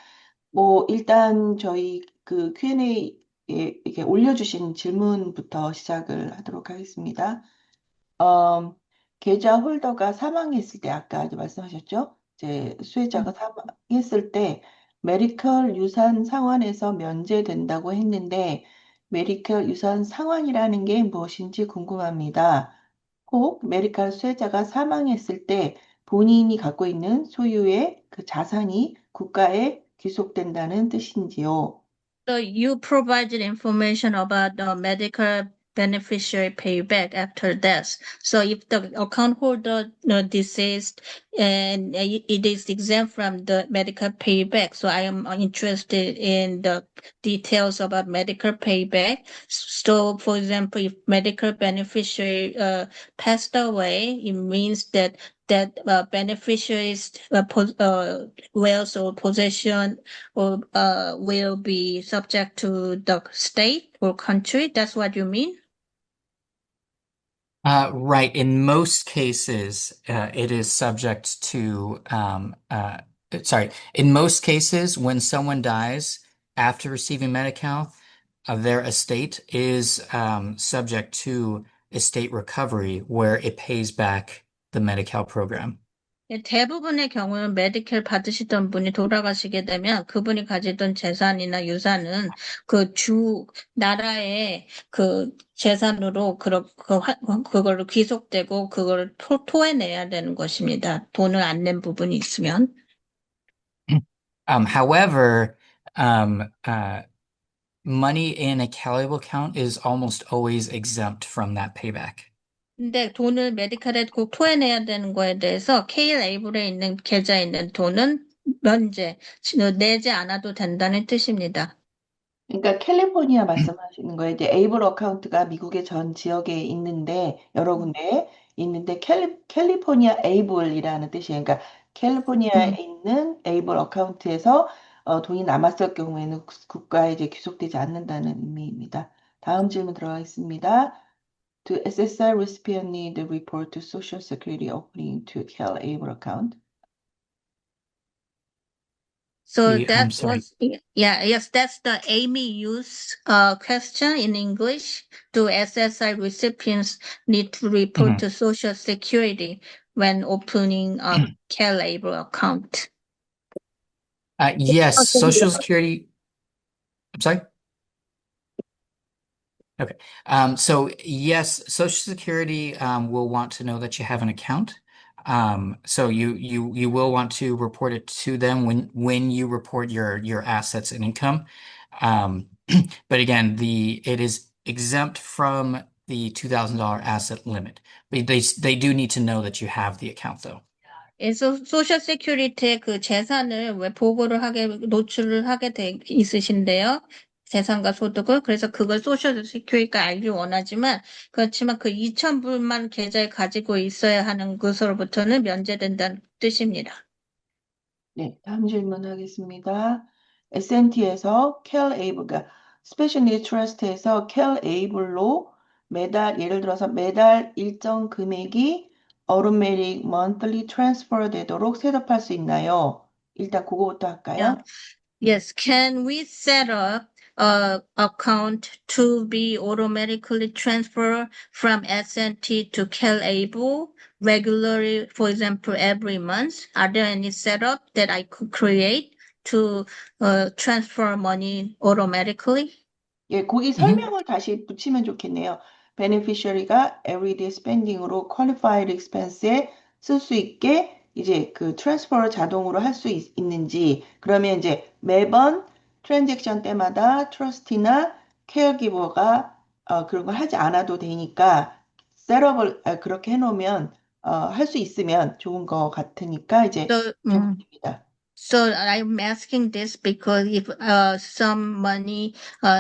일단 저희 그 Q&A에 이렇게 올려주신 질문부터 시작을 하도록 하겠습니다. 계좌 홀더가 사망했을 때 아까 이제 말씀하셨죠? 이제 수혜자가 사망했을 때 메디컬 유산 상환에서 면제된다고 했는데 메디컬 유산 상환이라는 게 무엇인지 궁금합니다. 혹 메디컬 수혜자가 사망했을 때 본인이 갖고 있는 소유의 그 자산이 국가에 귀속된다는 뜻인지요? So you provided information about the medical beneficiary payback after death. So if the account holder deceased and it is exempt from the medical payback, so I am interested in the details about medical payback. So, for example, if medical beneficiary passed away, it means that beneficiary's wealth or possession or will be subject to the state or country. That's what you mean? Right. In most cases, it is subject to, in most cases, when someone dies after receiving Medi-Cal, their estate is subject to estate recovery, where it pays back the Medi-Cal program. 대부분의 경우는 메디케일 받으시던 분이 돌아가시게 되면 그분이 가지던 재산이나 유산은 그 나라의 그 재산으로 그걸로 귀속되고 그걸 토해내야 되는 것입니다. 돈을 안 낸 부분이 있으면. However, money in a Cal-Able account is almost always exempt from that payback. 근데 돈을 메디칼에 꼭 토해내야 되는 거에 대해서 K-레이블에 있는 계좌에 있는 돈은 내지 않아도 된다는 뜻입니다. 그러니까 캘리포니아 말씀하시는 거예요. 이제 에이블 어카운트가 미국의 전 지역에 있는데 여러 군데에 있는데 캘리포니아 에이블이라는 뜻이에요. 그러니까 캘리포니아에 있는 에이블 어카운트에서 돈이 남았을 경우에는 국가에 이제 귀속되지 않는다는 의미입니다. 다음 질문 들어가겠습니다. Do SSI recipient need to report to Social Security opening to CalAble account? So I'm that sorry. was, yeah, yes, that's the Amy use question in English. Do SSI recipients need to report Mhm. to Social Security when opening a CalAble account? Yes, Social Security. I'm sorry. Okay. So yes, Social Security will want to know that you have an account. So you will want to report it to them when you report your assets and income. Um, but again, the it is exempt from the $2,000 asset limit. But they do need to know that you have the account though. 그래서 소셜 세큐리티의 그 재산을 왜 보고를 하게 노출을 하게 돼 있으신데요. 재산과 소득을 그래서 그걸 소셜 세큐리티가 알길 원하지만 그렇지만 그 2,000불만 계좌에 가지고 있어야 하는 것으로부터는 면제된다는 뜻입니다. 네, 다음 질문 하겠습니다. S&T에서 CalAble가 Special Needs Trust에서 CalAble로 매달 예를 들어서 매달 일정 금액이 Automatic Monthly Transfer 되도록 셋업할 수 있나요? 일단 그거부터 할까요? Yes, can we set up a account to be automatically transferred from S&T to CalAble regularly, for example, every month? Are there any setup that I could create to transfer money automatically? 예, 거기 Mhm. 설명을 다시 붙이면 좋겠네요. 베네피셔리가 everyday spending으로 qualified expense에 쓸 수 있게 이제 그 트랜스퍼를 자동으로 할 수 있는지 그러면 이제 매번 트랜잭션 때마다 트러스티나 케어기버가 그런 걸 하지 않아도 되니까 셋업을 그렇게 해놓으면 할 수 있으면 좋은 거 같으니까 이제 So, 질문입니다. So I'm asking this because if some money,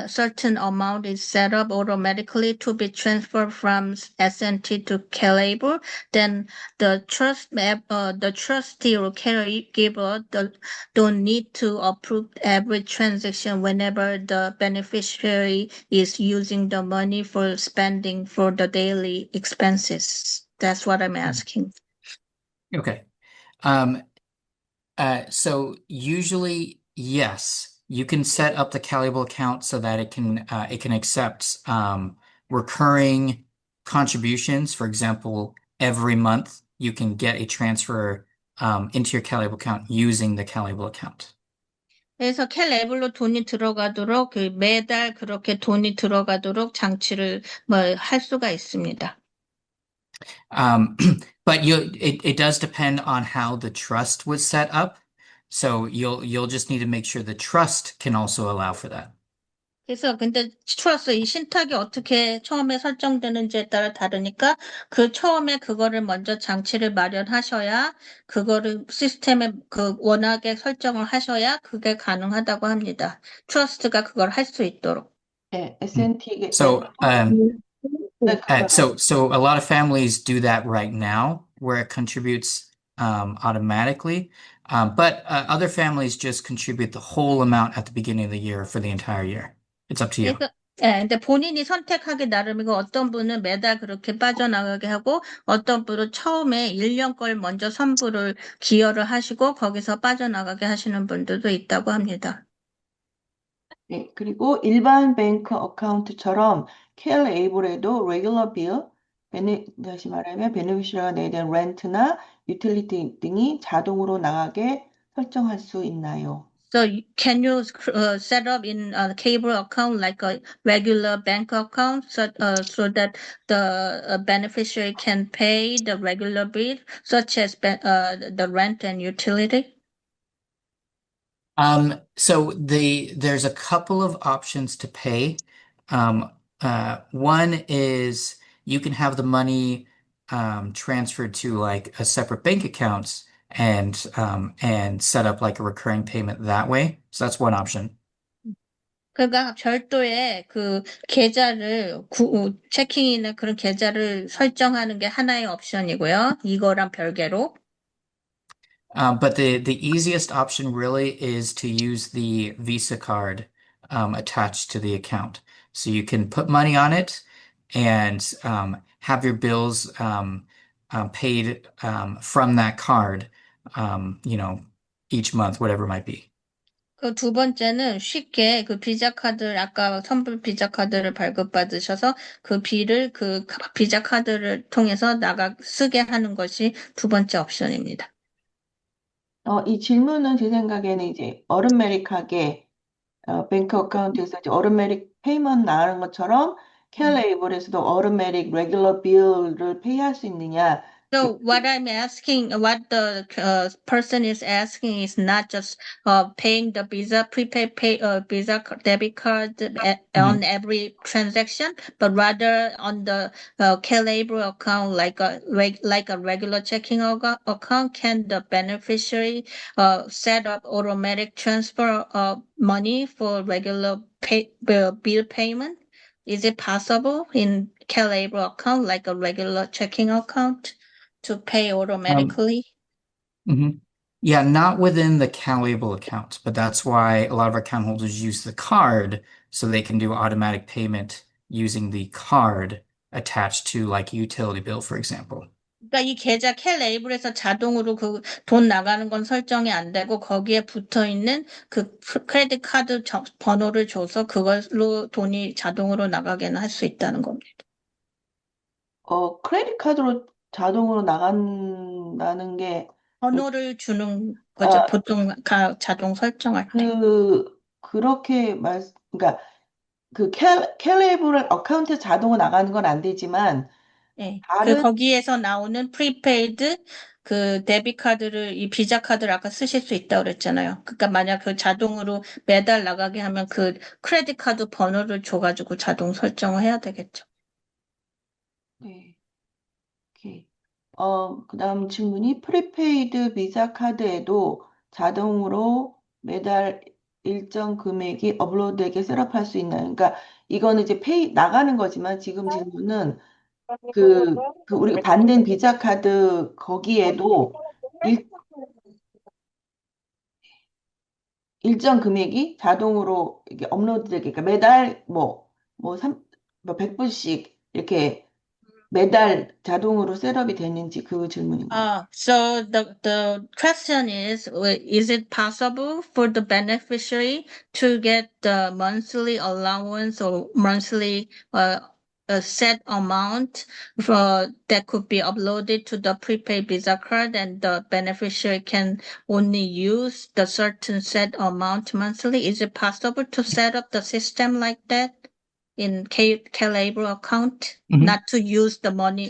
certain amount is set up automatically to be transferred from S&T to Calable, then the trustee or caregiver don't need to approve every transaction whenever the beneficiary is using the money for spending for the daily expenses. That's what I'm asking. Okay. So usually, yes, you can set up the Calable account so that it can accept recurring contributions. For example, every month you can get a transfer into your Calable account using the Calable account. 그래서 캘 앱으로 돈이 들어가도록 그 매달 그렇게 돈이 들어가도록 장치를 뭐 할 수가 있습니다. Um, but it does depend on how the trust was set up. So you'll just need to make sure the trust can also allow for that. 그래서 근데 트러스 이 신탁이 어떻게 처음에 설정되는지에 따라 다르니까 그 처음에 그거를 먼저 장치를 마련하셔야 그거를 시스템에 그 원하게 설정을 하셔야 그게 가능하다고 합니다. 트러스트가 그걸 할 수 있도록. 네, Mm. S&T에서 So 네, 그거는 so a lot of families do that right now, where it contributes automatically. But other families just contribute the whole amount at the beginning of the year for the entire year. It's up to you. 그래서 예, 근데 본인이 선택하기 나름이고 어떤 분은 매달 그렇게 빠져나가게 하고 어떤 분은 처음에 1년 걸 먼저 선불을 기여를 하시고 거기서 빠져나가게 하시는 분들도 있다고 합니다. 네, 그리고 일반 뱅크 어카운트처럼 캘에이블에도 레귤러 빌, 다시 말하면 베네피셔리가 내야 되는 렌트나 유틸리티 등이 자동으로 나가게 설정할 수 있나요? So can you set up in a cable account like a regular bank account so that the beneficiary can pay the regular bill such as the rent and utility? So there's a couple of options to pay. Um, One is you can have the money transferred to like a separate bank account and set up like a recurring payment that way. So that's one option. 그가 별도의 그 계좌를 체킹이나 그런 계좌를 설정하는 게 하나의 옵션이고요. 이거랑 별개로. But the easiest option really is to use the Visa card attached to the account. So you can put money on it and have your bills paid from that card, you know, each month, whatever it might be. 그 두 번째는 쉽게 그 비자 카드를 아까 선불 비자 카드를 발급받으셔서 그 비를 그 비자 카드를 통해서 쓰게 하는 것이 두 번째 옵션입니다. 이 질문은 제 생각에는 이제 어른메릭하게 뱅크 어카운트에서 이제 어른메릭 페이먼트 나가는 것처럼 캘레이블에서도 어른메릭 레귤러 빌을 페이할 수 있느냐. So what I'm asking, what the person is asking is not just paying the Visa prepaid Visa debit card on every transaction, but rather on the Calabro account like a regular checking account. Can the beneficiary set up automatic transfer of money for regular bill payment? Is it possible in Calabro account like a regular checking account? To pay automatically? Mhm. Yeah, not within the Calable account, but that's why a lot of our account holders use the card so they can do automatic payment using the card attached to like a utility bill, for example. 그러니까 이 계좌 캘레이블에서 자동으로 그 돈 나가는 건 설정이 안 되고 거기에 붙어 있는 그 크레딧 카드 번호를 줘서 그걸로 돈이 자동으로 나가게는 할 수 있다는 겁니다. 크레딧 카드로 자동으로 나간다는 게 번호를 주는 거죠. 아, 보통 자동 설정할 때. 그러니까 그 캘레이블 어카운트 자동으로 나가는 건 안 되지만 네. 다른 거기에서 나오는 프리페이드 그 데뷔 카드를 이 비자 카드를 아까 쓰실 수 있다고 그랬잖아요. 그러니까 만약 그 자동으로 매달 나가게 하면 그 크레딧 카드 번호를 줘가지고 자동 설정을 해야 되겠죠. 네. 오케이. 그다음 질문이 프리페이드 비자 카드에도 자동으로 매달 일정 금액이 업로드되게 셋업할 수 있나요? 그러니까 이거는 이제 페이 나가는 거지만 지금 질문은 그 우리가 받는 비자 카드 거기에도 일정 금액이 자동으로 이게 업로드되게, 그러니까 매달 뭐 100불씩 이렇게 매달 자동으로 셋업이 되는지 그 질문인 것 같아요. So the question is it possible for the beneficiary to get the monthly allowance or monthly a set amount that could be uploaded to the prepaid Visa card, and the beneficiary can only use the certain set amount monthly? Is it possible to set up the system like that in Calabro account, Mhm. not to use the money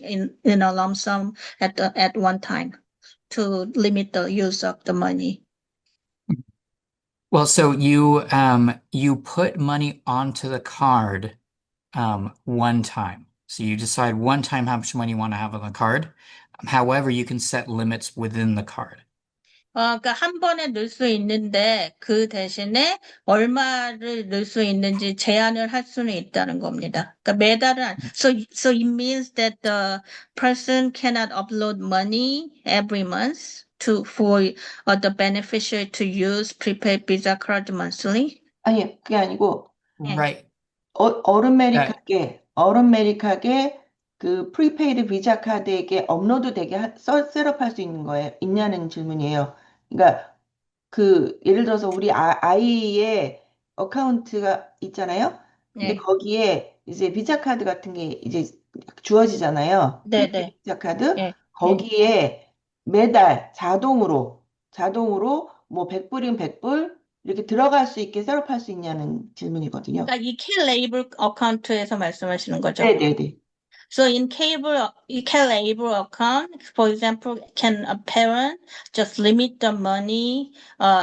in a lump sum at one time, to limit the use of the money? Well, so you put money onto the card one time. So you decide one time how much money you want to have on the card. However, you can set limits within the card. 그러니까 한 번에 넣을 수 있는데 그 대신에 얼마를 넣을 수 있는지 제한을 할 수는 있다는 겁니다. 그러니까 매달은 so it means that the person cannot upload money every month for the beneficiary to use prepaid Visa card monthly? 아니, 그게 아니고 예. Right. 어른메릭하게 그 프리페이드 비자 카드에게 업로드 되게 셋업할 수 있는 거예요. 있냐는 질문이에요. 그러니까 예를 들어서 우리 아이의 어카운트가 있잖아요. 근데 네. 거기에 이제 비자 카드 같은 게 이제 주어지잖아요. 네, 프리페이드 네. 비자 카드. 예. 거기에 매달 자동으로 뭐 100불이면 100불 이렇게 들어갈 수 있게 셋업할 수 있냐는 질문이거든요. 그러니까 이 K-레이블 어카운트에서 말씀하시는 거죠? 네네네. So in K-label account, for example, can a parent just limit the money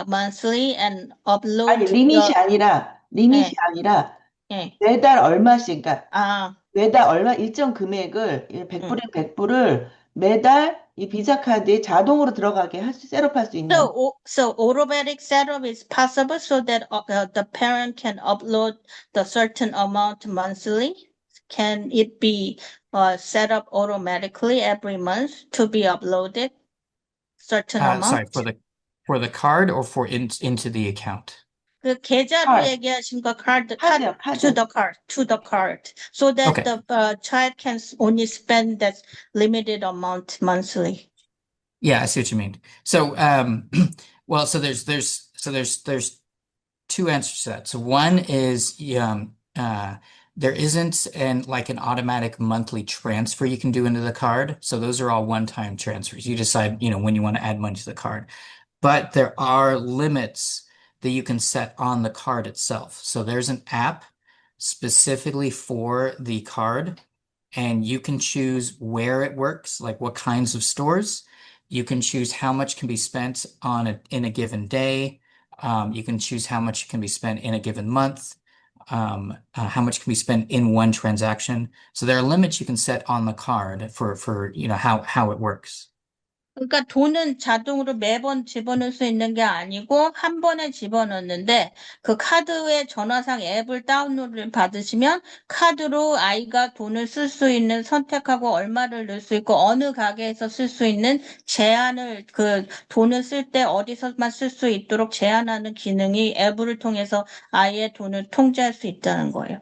monthly and upload 아니, 리밋이 예, 아니라 예. 매달 얼마씩, 그러니까 아, 매달 얼마 일정 금액을 100불이면 100불을 매달 이 비자 카드에 자동으로 들어가게 셋업할 수 있냐? so automatic setup is possible so that the parent can upload the certain amount monthly. Can it be set up automatically every month to be uploaded certain Sorry, amount? for the card or into the account? 그 계좌로 card. 얘기하신 거 card, 카드요, to 카드. the card, to the card, so that Okay. the child can only spend that limited amount monthly. Yeah, I see what you mean. So, well, so there's two answers to that. So one is there isn't an automatic monthly transfer you can do into the card. So those are all one-time transfers. You decide, when you want to add money to the card. But there are limits that you can set on the card itself. So there's an app specifically for the card, and you can choose where it works, like what kinds of stores. You can choose how much can be spent in a given day. You can choose how much can be spent in a given month, how much can be spent in one transaction. So there are limits you can set on the card for how it works. 그러니까 돈은 자동으로 매번 집어넣을 수 있는 게 아니고 한 번에 집어넣는데 그 카드의 전화상 앱을 다운로드 받으시면 카드로 아이가 돈을 쓸 수 있는 선택하고 얼마를 넣을 수 있고 어느 가게에서 쓸 수 있는 제한을 그 돈을 쓸 때 어디서만 쓸 수 있도록 제한하는 기능이 앱을 통해서 아이의 돈을 통제할 수 있다는 거예요.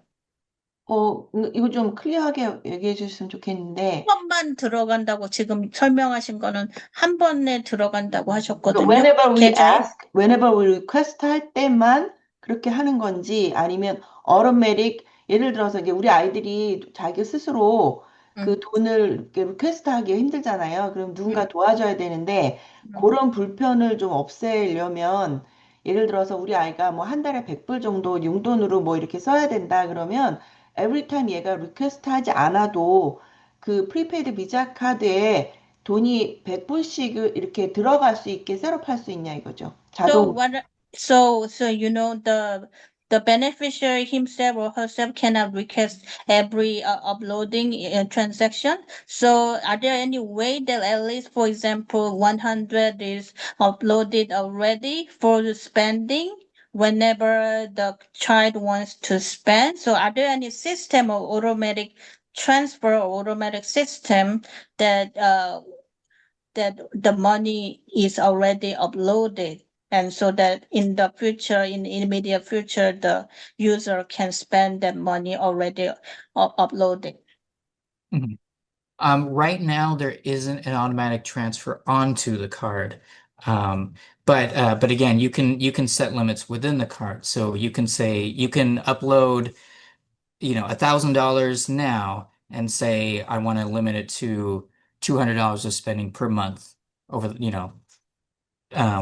이거 좀 클리어하게 얘기해 주셨으면 좋겠는데, 한 번만 들어간다고 지금 설명하신 거는 한 번에 들어간다고 하셨거든요. whenever we 계좌에. ask, whenever we request 할 때만 그렇게 하는 건지 아니면 automatic, 예를 들어서 이제 우리 아이들이 자기 스스로 그 음, 돈을 이렇게 리퀘스트 하기 힘들잖아요. 그럼 음, 누군가 도와줘야 되는데 음. 그런 불편을 좀 없애려면 예를 들어서 우리 아이가 뭐 한 달에 100불 정도 용돈으로 뭐 이렇게 써야 된다 그러면 every time 얘가 리퀘스트 하지 않아도 그 프리페이드 비자 카드에 돈이 100불씩 이렇게 들어갈 수 있게 셋업할 수 있냐 이거죠. So 자동. what? So the beneficiary himself or herself cannot request every uploading transaction. So are there any way that at least, for example, 100 is uploaded already for the spending whenever the child wants to spend? So are there any system or automatic transfer or automatic system that that the money is already uploaded, and so that in the future, in immediate future, the user can spend that money already uploaded? Mhm. Right now, there isn't an automatic transfer onto the card. Um, but again, you can set limits within the card. So you can say you can upload, $1,000 now and say I want to limit it to $200 of spending per month over,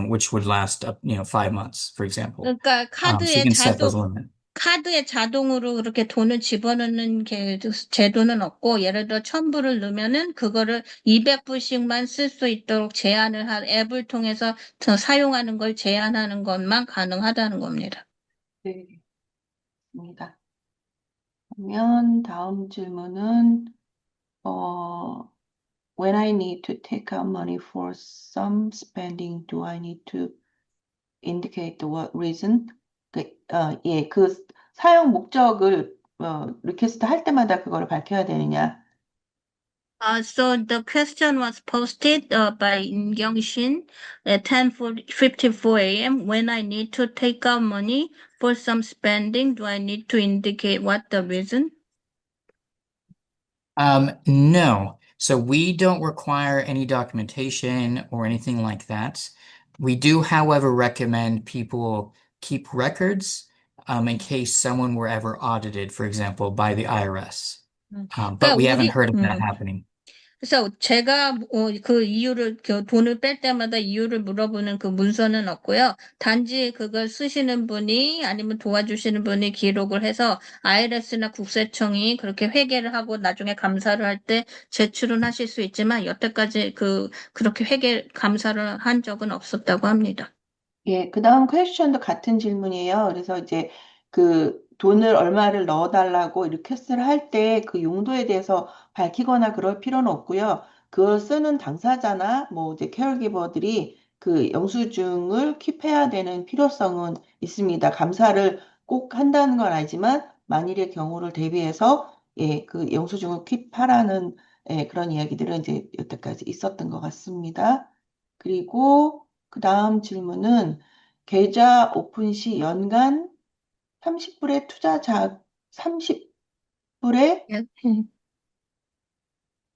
which would last up, 5 months, for example. 그러니까 So you can set those limits. 카드에 자동으로 그렇게 돈을 집어넣는 게 제도는 없고, 예를 들어 1,000불을 넣으면은 그거를 200불씩만 쓸 수 있도록 제한을 한 앱을 통해서 더 사용하는 걸 제한하는 것만 가능하다는 겁니다. 네, 입니다. 그러면 다음 질문은 when I need to take out money for some spending, do I need to indicate what reason? 그 사용 목적을 리퀘스트 할 때마다 그거를 밝혀야 되느냐? So the question was posted by Im Shin at 10:54 a.m. When I need to take out money for some spending, do I need to indicate what the reason? No. So we don't require any documentation or anything like that. We do, however, recommend people keep records in case someone were ever audited, for example, by the IRS. But 그러니까 we haven't heard of that happening. 그래서 제가 그 이유를 그 돈을 뺄 때마다 이유를 물어보는 그 문서는 없고요. 단지 그걸 쓰시는 분이 아니면 도와주시는 분이 기록을 해서 IRS나 국세청이 그렇게 회계를 하고 나중에 감사를 할 때 제출은 하실 수 있지만 여태까지 그렇게 회계 감사를 한 적은 없었다고 합니다. 예, 그 다음 퀘스천도 같은 질문이에요. 그래서 이제 그 돈을 얼마를 넣어달라고 리퀘스트를 할 때 그 용도에 대해서 밝히거나 그럴 필요는 없고요. 그걸 쓰는 당사자나 뭐 이제 케어기버들이 그 영수증을 킵해야 되는 필요성은 있습니다. 감사를 꼭 한다는 건 아니지만 만일의 경우를 대비해서 그 영수증을 킵하라는 그런 이야기들은 이제 여태까지 있었던 것 같습니다. 그리고 그 다음 질문은 계좌 오픈 시 연간 30불의 투자 30불의 예, 예.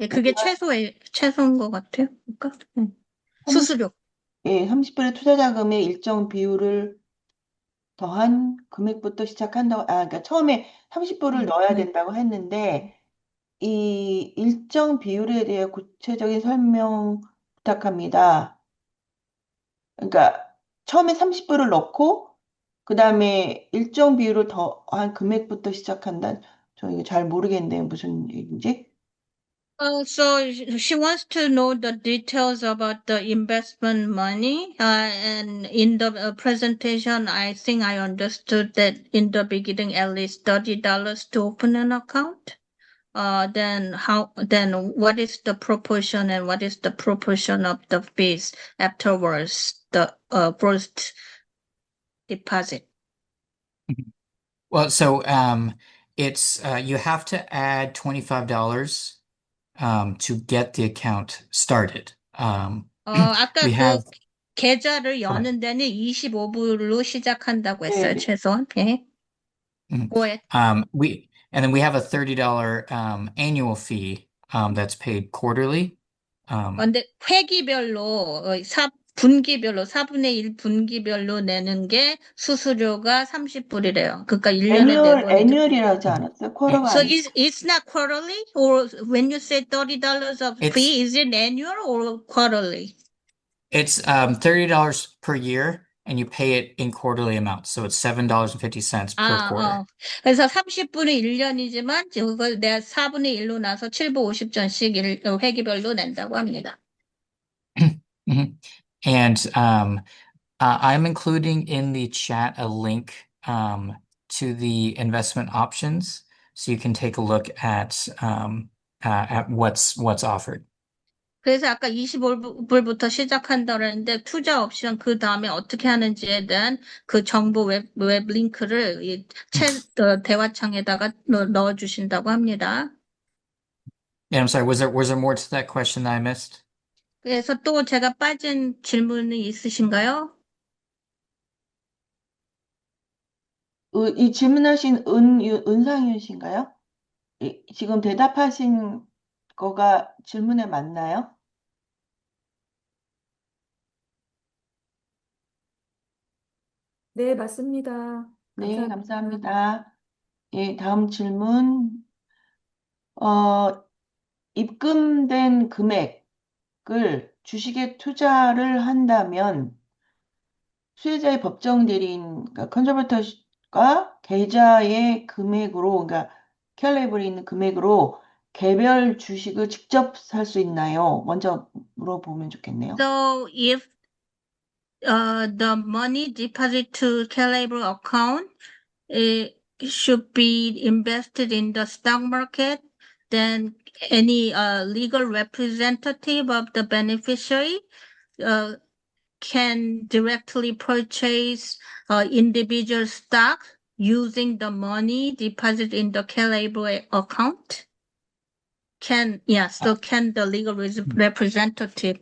예, 그게 최소인 것 같아요. 그러니까, 수수료. 예, 30불의 투자 자금의 일정 비율을 더한 금액부터 시작한다고, 그러니까 처음에 30불을 넣어야 네. 된다고 했는데, 이 일정 비율에 대해 구체적인 설명 부탁합니다. 그러니까 처음에 30불을 넣고, 그 다음에 일정 비율을 더한 금액부터 시작한다. 저 이거 잘 모르겠는데, 무슨 얘기인지. So she wants to know the details about the investment money. And in the presentation, I think I understood that in the beginning, at least $30 to open an account. Then what is the proportion and what is the proportion of the fees afterwards, the first deposit? Well, so it's you have to add $25 to get the account started. 아까 We have 계좌를 go ahead. 여는 데는 25불로 시작한다고 했어요, 네, 최소한. 예. Mhm. 뭐에? We and then we have a $30 annual fee that's paid quarterly. Um, 근데 회기별로, 분기별로, 4분의 1 분기별로 내는 게 수수료가 30불이래요. 그러니까 1년에 네번이죠. 애뉴얼이라 하지 않았어요? 쿼터가 So 아니고. it's not quarterly? Or when you say $30 of it's fee, is it annual or quarterly? it's $30 per year, and you pay it in quarterly amounts. So it's $7.50 per quarter. 그래서 30분은 1년이지만, 그걸 내가 4분의 1로 나서 7불 50전씩 회기별로 낸다고 합니다. Mhm. And I'm including in the chat a link to the investment options, so you can take a look at what's offered. 그래서 아까 25불부터 시작한다 그랬는데, 투자 옵션 그 다음에 어떻게 하는지에 대한 그 정보 웹 링크를 대화창에다가 넣어주신다고 합니다. Yeah, I'm sorry. Was there more to that question that I missed? 그래서 또 제가 빠진 질문이 있으신가요? 이 질문하신 은상윤 씨인가요? 지금 대답하신 거가 질문에 맞나요? 네, 맞습니다. 네, 감사합니다. 감사합니다. 예, 다음 질문. 어, 입금된 금액을 주식에 투자를 한다면 수혜자의 법정 대리인, 그러니까 컨servator가 계좌의 금액으로, 그러니까 캘레이블에 있는 금액으로 개별 주식을 직접 살 수 있나요? 먼저 물어보면 좋겠네요. So if the money deposit to Calable account it should be invested in the stock market, then any legal representative of the beneficiary uh, can directly purchase individual stock using the money deposited in the Calable account. Can the legal representative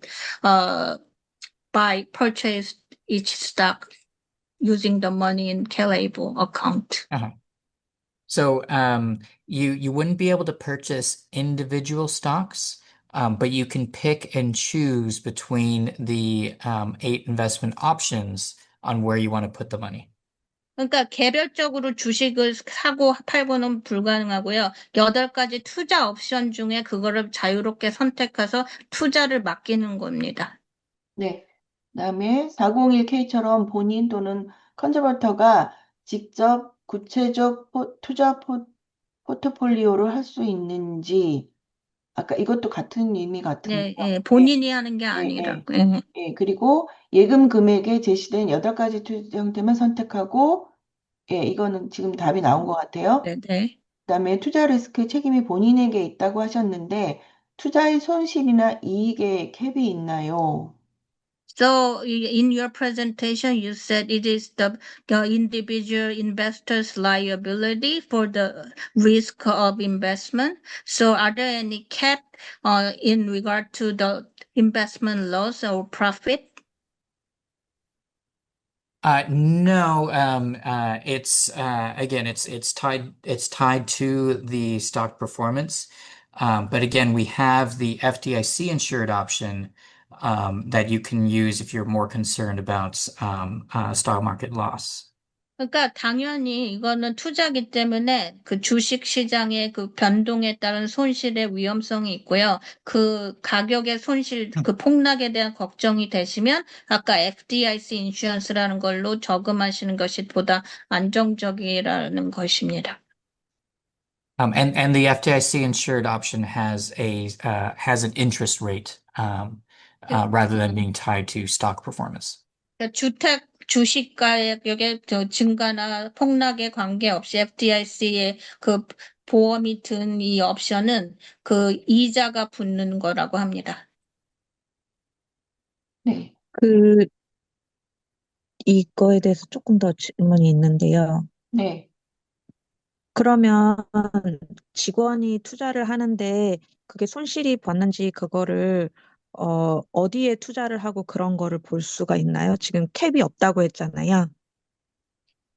buy purchase each stock using the money in Calable account? Uh-huh. So you wouldn't be able to purchase individual stocks, but you can pick and choose between the 8 investment options on where you want to put the money. 그러니까 개별적으로 주식을 사고 팔고는 불가능하고요. 8가지 투자 옵션 중에 그거를 자유롭게 선택해서 투자를 맡기는 겁니다. 네. 그다음에 401K처럼 본인 또는 컨servator가 직접 구체적 투자 포트폴리오를 할 수 있는지, 아까 이것도 같은 의미 같은데요. 예, 본인이 하는 게 예, 아니라. 예, 예. 그리고 예금 금액에 제시된 8가지 투자 형태만 선택하고, 예, 이거는 지금 답이 나온 것 같아요. 네. 그다음에 투자 리스크 책임이 본인에게 있다고 하셨는데, 투자의 손실이나 이익에 캡이 있나요? So in your presentation, you said it is the individual investor's liability for the risk of investment. So are there any cap in regard to the investment loss or profit? No, it's again, it's tied to the stock performance. But again, we have the FDIC insured option that you can use if you're more concerned about stock market loss. 그러니까 당연히 이거는 투자기 때문에 그 주식 시장의 그 변동에 따른 손실의 위험성이 있고요. 그 가격의 손실, 그 폭락에 대한 걱정이 되시면 아까 FDIC 인슈런스라는 걸로 저금하시는 것이 보다 안정적이라는 것입니다. And the FDIC insured option has an interest rate rather than being tied to stock performance. 그러니까 주식 가격의 증가나 폭락에 관계없이 FDIC의 그 보험이 든 이 옵션은 그 이자가 붙는 거라고 합니다. 네, 그, 이거에 대해서 조금 더 질문이 있는데요. 네. 그러면 직원이 투자를 하는데 그게 손실이 봤는지 그거를 어디에 투자를 하고 그런 거를 볼 수가 있나요? 지금 캡이 없다고 했잖아요.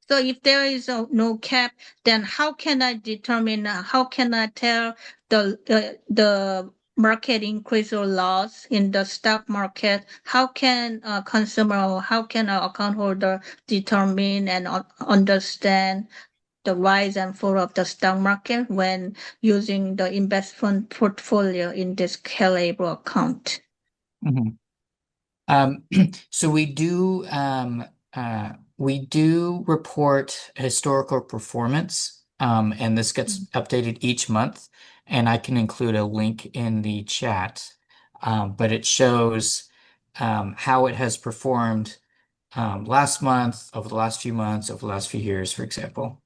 So if there is no cap, then how can I determine, how can I tell the market increase or loss in the stock market? How can a consumer or how can an account holder determine and understand the rise and fall of the stock market when using the investment portfolio in this Calable account? Mhm. Um, so we do report historical performance, and this gets updated each month, and I can include a link in the chat. But it shows how it has performed last month, over the last few months, over the last few years, for example.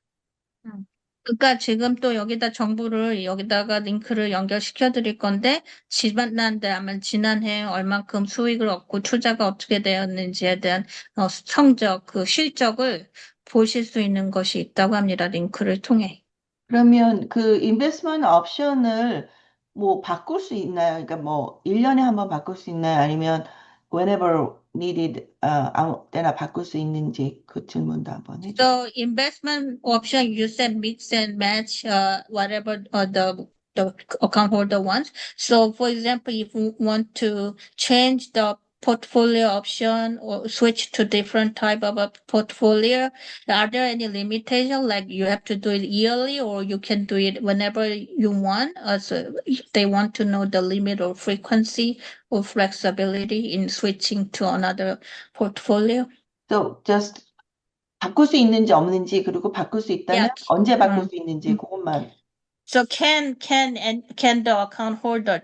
그러니까 지금 또 여기다 정보를 여기다가 링크를 연결시켜 드릴 건데 지난달 아마 지난해 얼만큼 수익을 얻고 투자가 어떻게 되었는지에 대한 성적, 그 실적을 보실 수 있는 것이 있다고 합니다. 링크를 통해. 그러면 그 인베스트먼트 옵션을 뭐 바꿀 수 있나요? 그러니까 뭐 1년에 한 번 바꿀 수 있나요? 아니면 whenever needed 아무 때나 바꿀 수 있는지 그 질문도 한번 해주세요. So investment option, you said mix and match, whatever the account holder wants. So for example, if you want to change the portfolio option or switch to different type of a portfolio, are there any limitation? Like you have to do it yearly or you can do it whenever you want? So if they want to know the limit or frequency or flexibility in switching to another portfolio. So just 바꿀 수 있는지 없는지 그리고 바꿀 수 있다면 Yeah. 언제 바꿀 수 있는지 그것만. So can the account holder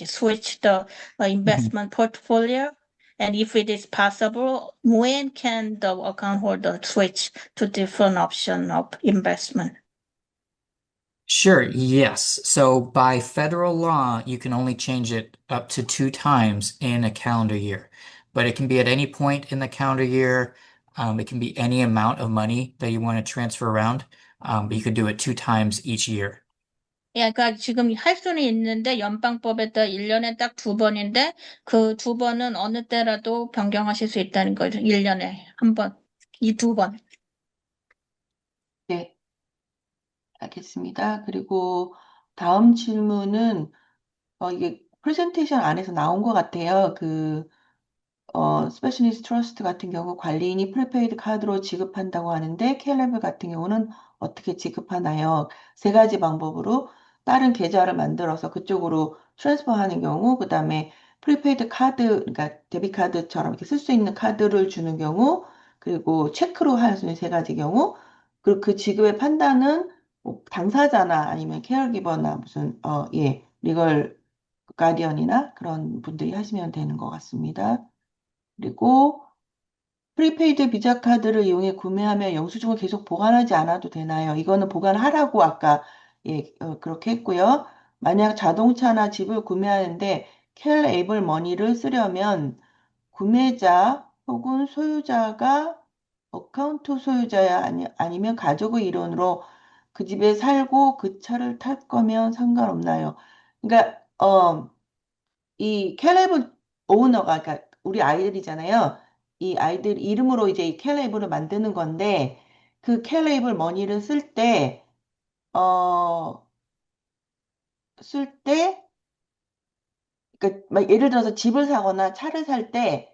switch the investment portfolio? And if it is possible, when can the account holder switch to different option of investment? Sure, yes. So by federal law, you can only change it up to 2 times in a calendar year, but it can be at any point in the calendar year. It can be any amount of money that you want to transfer around, but you could do it 2 times each year. 예, 그러니까 지금 할 수는 있는데 연방법에 따라 1년에 딱 2번인데 그 2번은 어느 때라도 변경하실 수 있다는 거죠. 1년에 한 번, 이 2번. 네, 알겠습니다. 그리고 다음 질문은 이게 프레젠테이션 안에서 나온 것 같아요. 스페셜리스트 트러스트 같은 경우 관리인이 프리페이드 카드로 지급한다고 하는데 캘레브 같은 경우는 어떻게 지급하나요? 세 가지 방법으로 다른 계좌를 만들어서 그쪽으로 트랜스퍼하는 경우, 그 다음에 프리페이드 카드, 그러니까 데비트 카드처럼 이렇게 쓸 수 있는 카드를 주는 경우, 그리고 체크로 할 수 있는 세 가지 경우, 그리고 그 지급의 판단은 뭐 당사자나 아니면 케어기버나 무슨 리걸 가디언이나 그런 분들이 하시면 되는 것 같습니다. 그리고 프리페이드 비자 카드를 이용해 구매하면 영수증을 계속 보관하지 않아도 되나요? 이거는 보관하라고 아까 그렇게 했고요. 만약 자동차나 집을 구매하는데 캘 에이블 머니를 쓰려면 구매자 혹은 소유자가 어카운트 소유자야 아니면 가족의 일원으로 그 집에 살고 그 차를 탈 거면 상관없나요? 그러니까 이 캘레브 오너가 그러니까 우리 아이들이잖아요. 이 아이들 이름으로 이제 이 캘레이블을 만드는 건데 그 캘레이블 머니를 어, 쓸 때, 그러니까 막 예를 들어서 집을 사거나 차를 살 때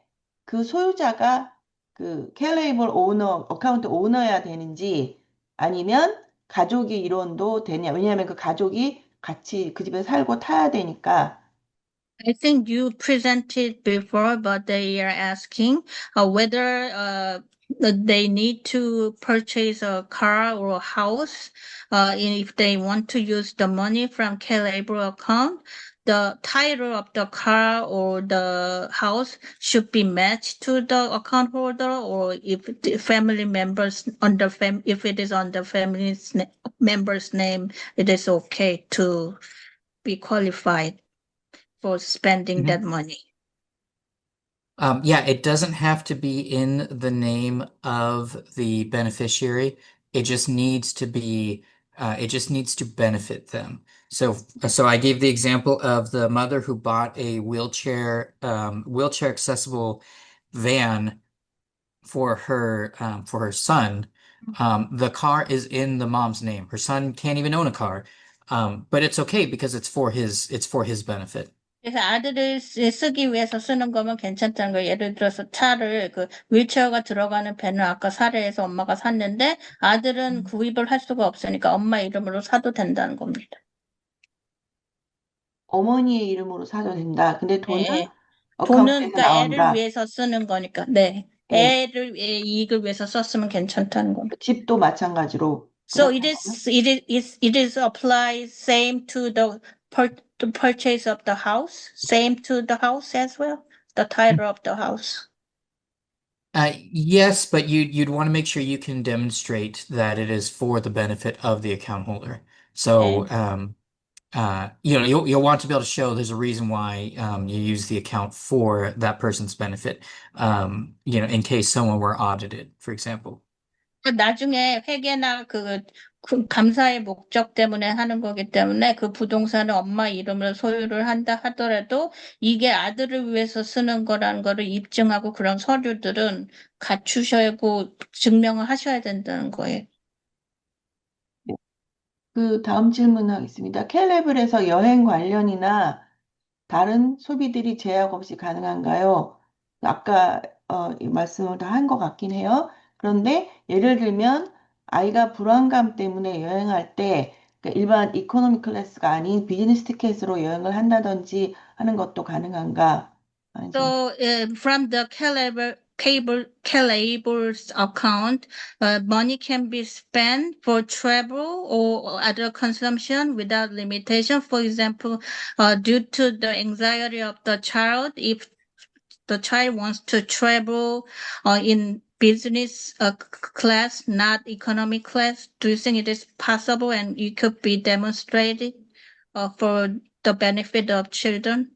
그 소유자가 그 캘레이블 오너, 어카운트 오너야 되는지 아니면 가족이 일원도 되냐. 왜냐하면 그 가족이 같이 그 집에 살고 타야 되니까. I think you presented before, but they are asking whether they need to purchase a car or a house. If they want to use the money from Calabro account, the title of the car or the house should be matched to the account holder, or if the family members if it is on the member's name, it is okay to be qualified for spending Mhm. that money. Yeah, it doesn't have to be in the name of the beneficiary. It just needs to be, it just needs to benefit them. So I gave the example of the mother who bought a wheelchair accessible van for her son. The car is in the mom's name. Her son can't even own a car. But it's okay because it's for his benefit. 그래서 아들을 쓰기 위해서 쓰는 거면 괜찮다는 거예요. 예를 들어서 차를 그 휠체어가 들어가는 밴을 아까 사례에서 엄마가 샀는데 아들은 구입을 할 수가 없으니까 엄마 이름으로 사도 된다는 겁니다. 어머니의 이름으로 사도 된다. 근데 돈은 네. 돈은 어카운트에서 그러니까 애를 나온다. 위해서 쓰는 거니까. 네. 예. 애를 이익을 위해서 썼으면 괜찮다는 겁니다. 집도 마찬가지로 So 그렇다고요? it is applied same to the purchase of the house, same to the house as well, the title of the house. Yes, but you'd want to make sure you can demonstrate that it is for the benefit of the account holder. So, 네. you'll want to be able to show there's a reason why you use the account for that person's benefit. In case someone were audited, for example. 나중에 회계나 그 감사의 목적 때문에 하는 거기 때문에 그 부동산을 엄마 이름으로 소유를 한다 하더라도 이게 아들을 위해서 쓰는 거라는 거를 입증하고 그런 서류들은 갖추셔고 증명을 하셔야 된다는 거예요. 그 다음 질문하겠습니다. 캘레블에서 여행 관련이나 다른 소비들이 제약 없이 가능한가요? 아까 이 말씀을 다 한 것 같긴 해요. 그런데 예를 들면 아이가 불안감 때문에 여행할 때 그러니까 일반 이코노미 클래스가 아닌 비즈니스 티켓으로 여행을 한다든지 하는 것도 가능한가? 하는 질문. So from the Calable's account, money can be spent for travel or other consumption without limitation. For example, due to the anxiety of the child, if the child wants to travel in business class, not economy class, do you think it is possible and it could be demonstrated for the benefit of children?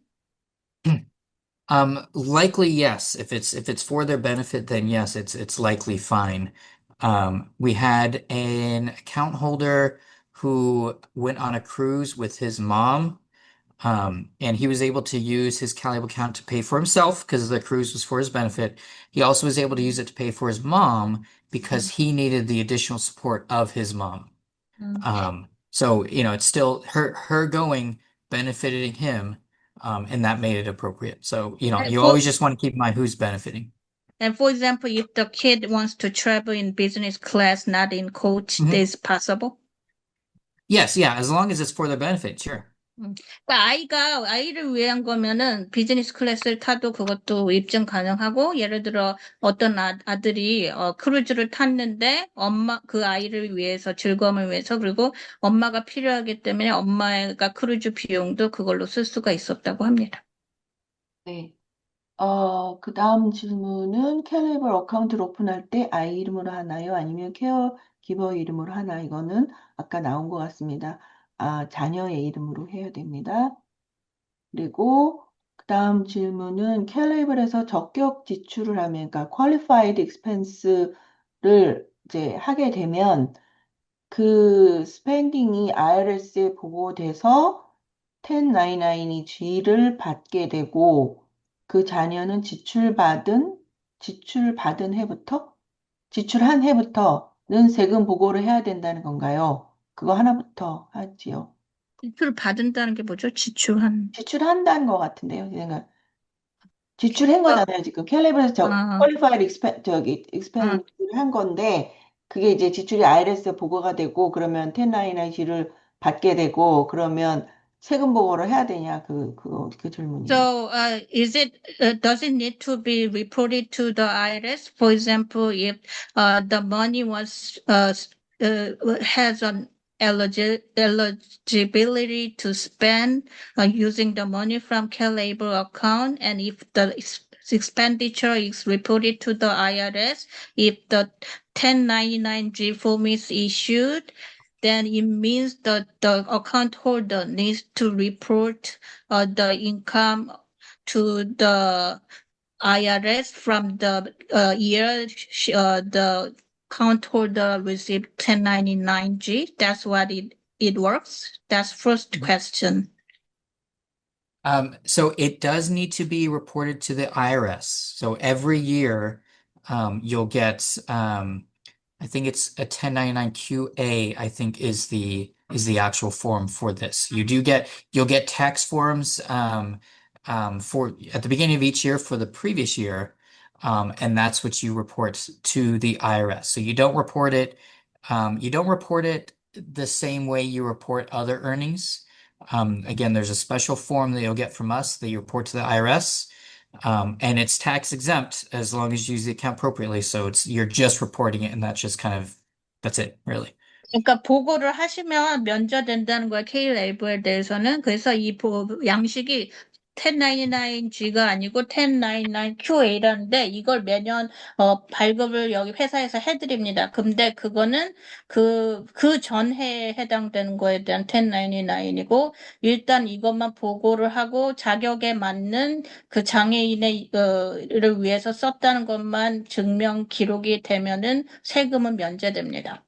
Likely yes. If it's for their benefit, then yes, it's likely fine. We had an account holder who went on a cruise with his mom, and he was able to use his Calable account to pay for himself because the cruise was for his benefit. He also was able to use it to pay for his mom because he needed the additional support of his mom. So it's still her going benefiting him, and that made it appropriate. So you always just want to keep in mind who's benefiting. And for example, if the kid wants to travel in business class, not in coach, Mhm. this possible? Yes, yeah, as long as it's for their benefit, sure. 그러니까 아이를 위한 거면은 비즈니스 클래스를 타도 그것도 입증 가능하고, 예를 들어 어떤 아들이 크루즈를 탔는데 그 아이를 위해서 즐거움을 위해서 그리고 엄마가 필요하기 때문에 엄마가 크루즈 비용도 그걸로 쓸 수가 있었다고 합니다. 네. 그 다음 질문은 캘리블 어카운트를 오픈할 때 아이 이름으로 하나요? 아니면 케어 기버 이름으로 하나? 이거는 아까 나온 것 같습니다. 자녀의 이름으로 해야 됩니다. 그리고 그 다음 질문은 캘리블에서 적격 지출을 하면, 그러니까 qualified expense를 이제 하게 되면 그 스펜딩이 IRS에 보고돼서 1099이 G를 받게 되고 그 자녀는 지출받은 지출받은 해부터? 지출한 해부터는 세금 보고를 해야 된다는 건가요? 그거 하나부터 하지요. 지출 받은다는 게 뭐죠? 지출한. 지출한다는 것 같은데요. 제가 지출한 어, 거잖아요. 지금 캘리브에서 저 아, 퀄리파이드 아. 익스펜디를 한 건데 그게 이제 지출이 IRS 보고가 되고 그러면 1099G를 받게 되고 그러면 세금 보고를 해야 되냐 그 질문이에요. So, does it need to be reported to the IRS? For example, if the money has an eligibility to spend using the money from Care Labor account, and if the expenditure is reported to the IRS, if the 1099G form is issued, then it means that the account holder needs to report the income to the IRS from the year the account holder received 1099G. That's what it works. That's first question. So it does need to be reported to the IRS. So every year, you'll get, I think it's a 1099-QA, I think is the actual form for this. You'll get tax forms, for at the beginning of each year for the previous year. And that's what you report to the IRS. So you don't report it the same way you report other earnings. Again, there's a special form that you'll get from us that you report to the IRS. And it's tax exempt as long as you use the account appropriately. So you're just reporting it and that's it, really. 그러니까 보고를 하시면 면제된다는 거야, K-랩에 대해서는. 그래서 양식이 1099G가 아니고 1099QA라는데 이걸 매년 발급을 여기 회사에서 해드립니다. 근데 그거는 그 전해에 해당되는 거에 대한 1099이고 일단 이것만 보고를 하고 자격에 맞는 그 장애인의 를 위해서 썼다는 것만 증명 기록이 되면은 세금은 면제됩니다.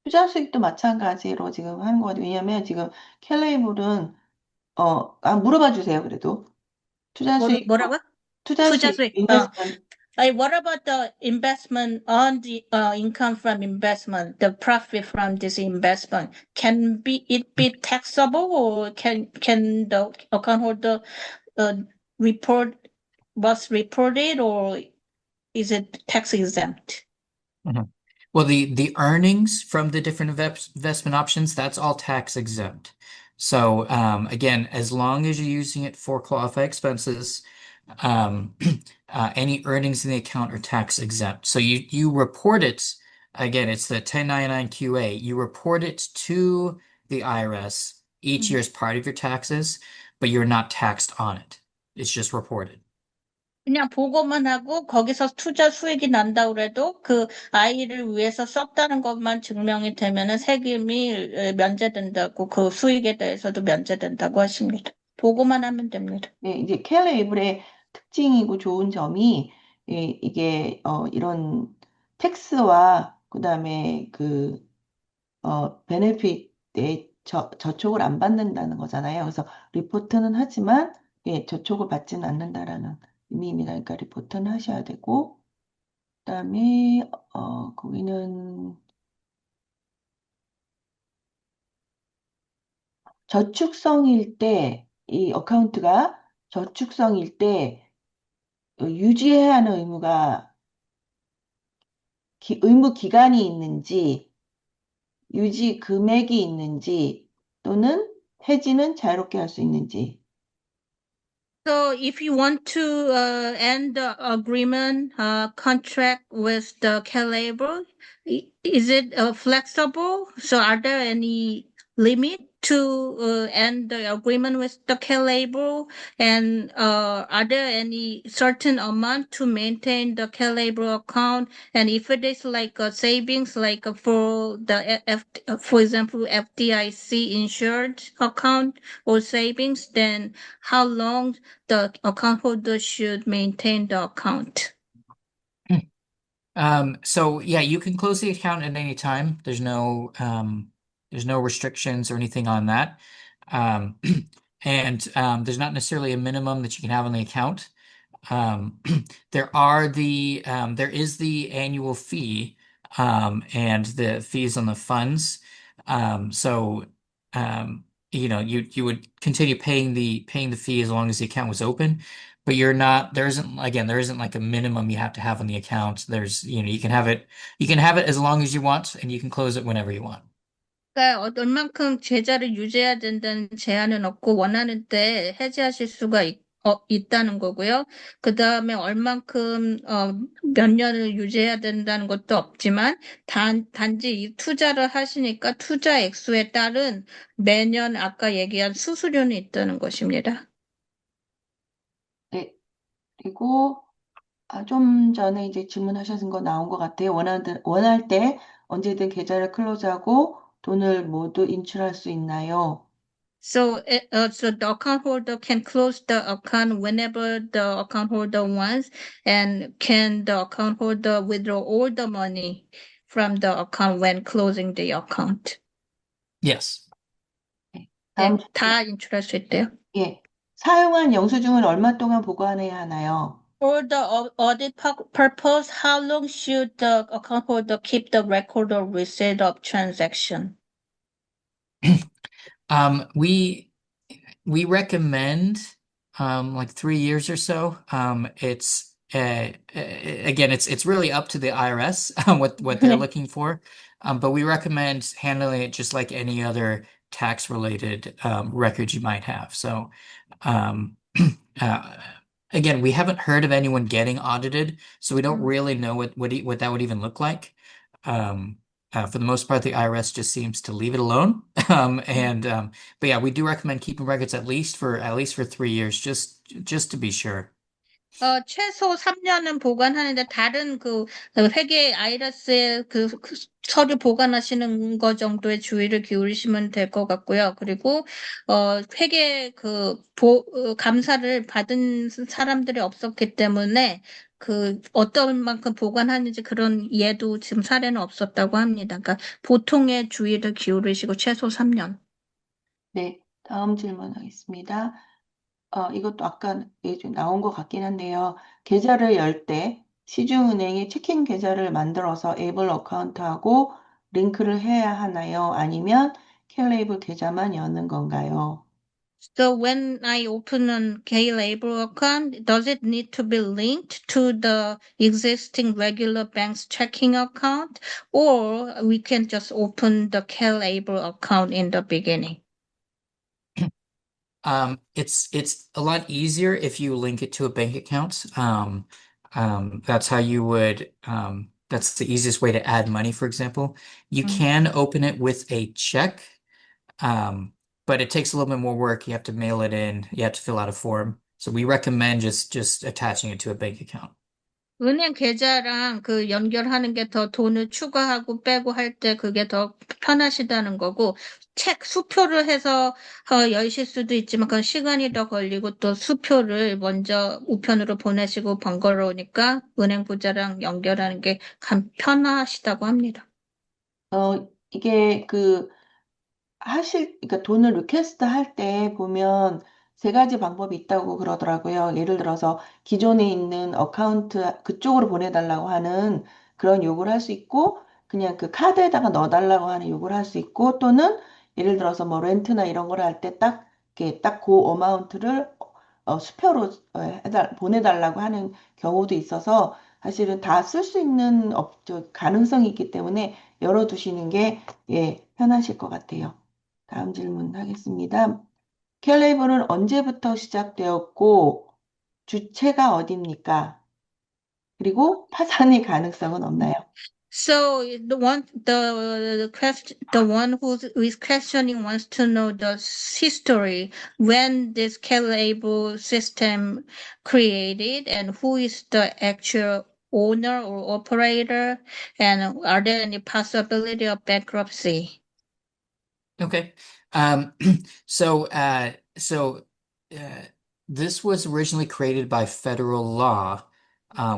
투자 수익도 마찬가지로 지금 하는 거 같아요. 왜냐면 지금 캘레이블은 물어봐 주세요. 그래도 투자 수익도 뭐라고? 투자 투자 수익 수익. 인베스트먼트 What about the investment on the income from investment, the profit from this investment? It be taxable or can the account holder uh, report was reported or is it tax exempt? Mhm. Well, the earnings from the different investment options, that's all tax exempt. So again, as long as you're using it for qualified expenses, um, any earnings in the account are tax exempt. So you report it, again, it's the 1099-QA. You report it to the IRS each year as part of your taxes, but you're not taxed on it. It's just reported. 그냥 보고만 하고 거기서 투자 수익이 난다 그래도 그 아이를 위해서 썼다는 것만 증명이 되면은 세금이 면제된다고 그 수익에 대해서도 면제된다고 하십니다. 보고만 하면 됩니다. 네, 이제 캘레이블의 특징이고 좋은 점이 이게 이런 텍스와 그다음에 베네핏에 저촉을 안 받는다는 거잖아요. 그래서 리포트는 하지만 저촉을 받지는 않는다라는 의미입니다. 그러니까 리포트는 하셔야 되고 그다음에 거기는 저축성일 때 이 어카운트가 저축성일 때 유지해야 하는 의무 기간이 있는지 유지 금액이 있는지 또는 해지는 자유롭게 할 수 있는지. So if you want to end the agreement contract with the Calabro, is it flexible? So are there any limit to end the agreement with the Calabro? And are there any certain amount to maintain the Calabro account? And if it is like a savings, like for for example, FDIC insured account or savings, then how long the account holder should maintain the account? So yeah, you can close the account at any time. There's no restrictions or anything on that. And there's not necessarily a minimum that you can have on the account. Um, there is the annual fee, and the fees on the funds. So, you would continue paying the fee as long as the account was open, but there isn't like a minimum you have to have on the account. You can have it as long as you want, and you can close it whenever you want. 그러니까 얼만큼 계좌를 유지해야 된다는 제한은 없고 원하는 때 해지하실 수가 있다는 거고요. 그 다음에 얼만큼 몇 년을 유지해야 된다는 것도 없지만 단지 이 투자를 하시니까 투자 액수에 따른 매년 아까 얘기한 수수료는 있다는 것입니다. 네. 그리고 좀 전에 이제 질문하신 거 나온 것 같아요. 원할 때 언제든 계좌를 클로즈하고 돈을 모두 인출할 수 있나요? So the account holder can close the account whenever the account holder wants, and can the account holder withdraw all the money from the account when closing the account? Yes. 네. 다음 네, 다 인출할 수 있대요. 예. 사용한 영수증을 얼마 동안 보관해야 하나요? For the audit purpose, how long should the account holder keep the record of receipt of transaction? We recommend like 3 years or so. It's again, it's really up to the IRS what they're looking for. But we recommend handling it just like any other tax related records you might have. So um, uh, again, we haven't heard of anyone getting audited, so we don't really know what that would even look like. For the most part, the IRS just seems to leave it alone. But yeah, we do recommend keeping records at least for 3 years, just to be sure. 최소 3년은 보관하는데 다른 회계 아이러스의 서류 보관하시는 거 정도의 주의를 기울이시면 될 것 같고요. 그리고 회계 감사를 받은 사람들이 없었기 때문에 어떤 만큼 보관하는지 그런 예도 지금 사례는 없었다고 합니다. 그러니까 보통의 주의를 기울이시고 최소 3년. 네. 다음 질문하겠습니다. 이것도 아까 좀 나온 것 같긴 한데요. 계좌를 열 때 시중은행에 체킹 계좌를 만들어서 앱을 어카운트하고 링크를 해야 하나요? 아니면 캘레이블 계좌만 여는 건가요? So when I open a K-Label account, does it need to be linked to the existing regular bank's checking account, or we can just open the K-Label account in the beginning? It's a lot easier if you link it to a bank account. That's how you would, that's the easiest way to add money, for example. You can open it with a check, but it takes a little bit more work. You have to mail it in. You have to fill out a form. So we recommend just attaching it to a bank account. 은행 계좌랑 연결하는 게 더 돈을 추가하고 빼고 할 때 그게 더 편하시다는 거고, 수표를 해서 여실 수도 있지만 그건 시간이 더 걸리고 또 수표를 먼저 우편으로 보내시고 번거로우니까 은행 계좌랑 연결하는 게 편하시다고 합니다. 이게 그러니까 돈을 리퀘스트 할 때 보면 세 가지 방법이 있다고 그러더라고요. 예를 들어서 기존에 있는 어카운트 그쪽으로 보내달라고 하는 그런 요구를 할 수 있고, 그냥 그 카드에다가 넣어달라고 하는 요구를 할 수 있고, 또는 예를 들어서 뭐 렌트나 이런 걸 할 때 이렇게 딱 그 어마운트를 수표로 보내달라고 하는 경우도 있어서 사실은 다 쓸 수 있는 가능성이 있기 때문에 열어두시는 게 편하실 것 같아요. 다음 질문 하겠습니다. 캘레이블은 언제부터 시작되었고 주체가 어디입니까? 그리고 파산의 가능성은 없나요? So the one who is questioning wants to know the history when this K-label system created and who is the actual owner or operator, and are there any possibility of bankruptcy? Okay. Um, so, uh, so, this was originally created by federal law,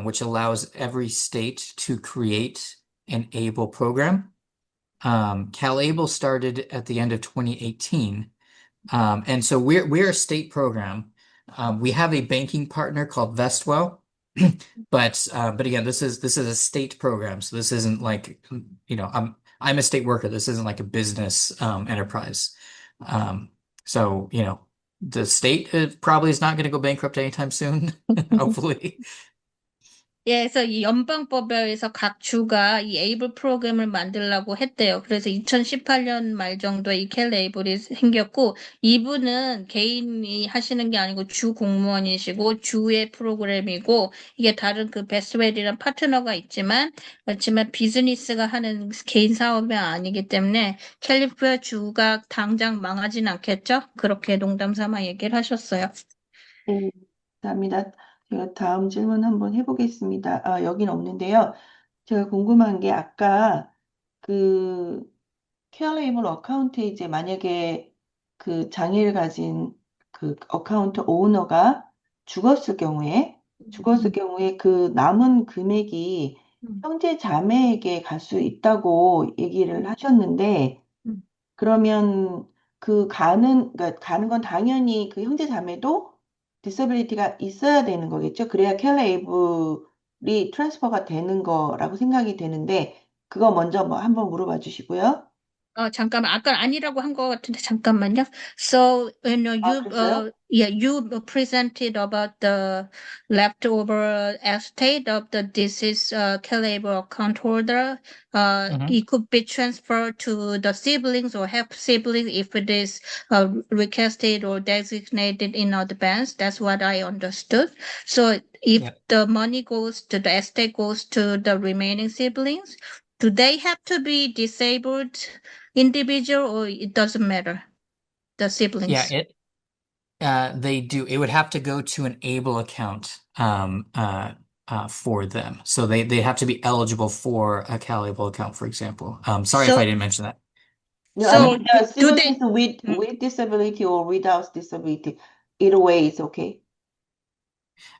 which allows every state to create an ABLE program. CalABLE started at the end of 2018. And so we're a state program. We have a banking partner called Vestwell, but again, this is a state program, so this isn't like, I'm a state worker. This isn't like a business enterprise. So the state probably is not going to go bankrupt anytime soon, hopefully. 예, 그래서 이 연방법에서 각 주가 이 에이블 프로그램을 만들려고 했대요. 그래서 2018년 말 정도에 이 캘 에이블이 생겼고, 이분은 개인이 하시는 게 아니고 주 공무원이시고, 주의 프로그램이고, 이게 다른 그 베스웰이란 파트너가 있지만, 그렇지만 비즈니스가 하는 개인 사업이 아니기 때문에 캘리포니아 주가 당장 망하진 않겠죠? 그렇게 농담 삼아 얘기를 하셨어요. 네, 감사합니다. 제가 다음 질문 한번 해보겠습니다. 여긴 없는데요. 제가 궁금한 게 아까 그 케어레이블 어카운트에 이제 만약에 그 장애를 가진 그 어카운트 오너가 죽었을 경우에 그 남은 금액이 형제 자매에게 갈 수 있다고 얘기를 하셨는데 그러면 그러니까 가는 건 당연히 그 형제 자매도 디서빌리티가 있어야 되는 거겠죠. 그래야 켈레이블이 트랜스퍼가 되는 거라고 생각이 되는데 그거 먼저 뭐 한번 물어봐 주시고요. 잠깐만. 아까 아니라고 한 것 같은데, 잠깐만요. So, 그랬어요? you presented about the leftover estate of the deceased Calable account holder. Mhm. It could be transferred to the siblings or half siblings if it is requested or designated in advance. That's what I understood. So, if Yep. the money the estate goes to the remaining siblings, do they have to be disabled individual or it doesn't matter? The Yeah, siblings. they do. It would have to go to an ABLE account for them. So they have to be eligible for a CalAble account, for example. Sorry if I So, didn't mention that. No, I so mean do siblings they? with disability or without disability. Either way is okay.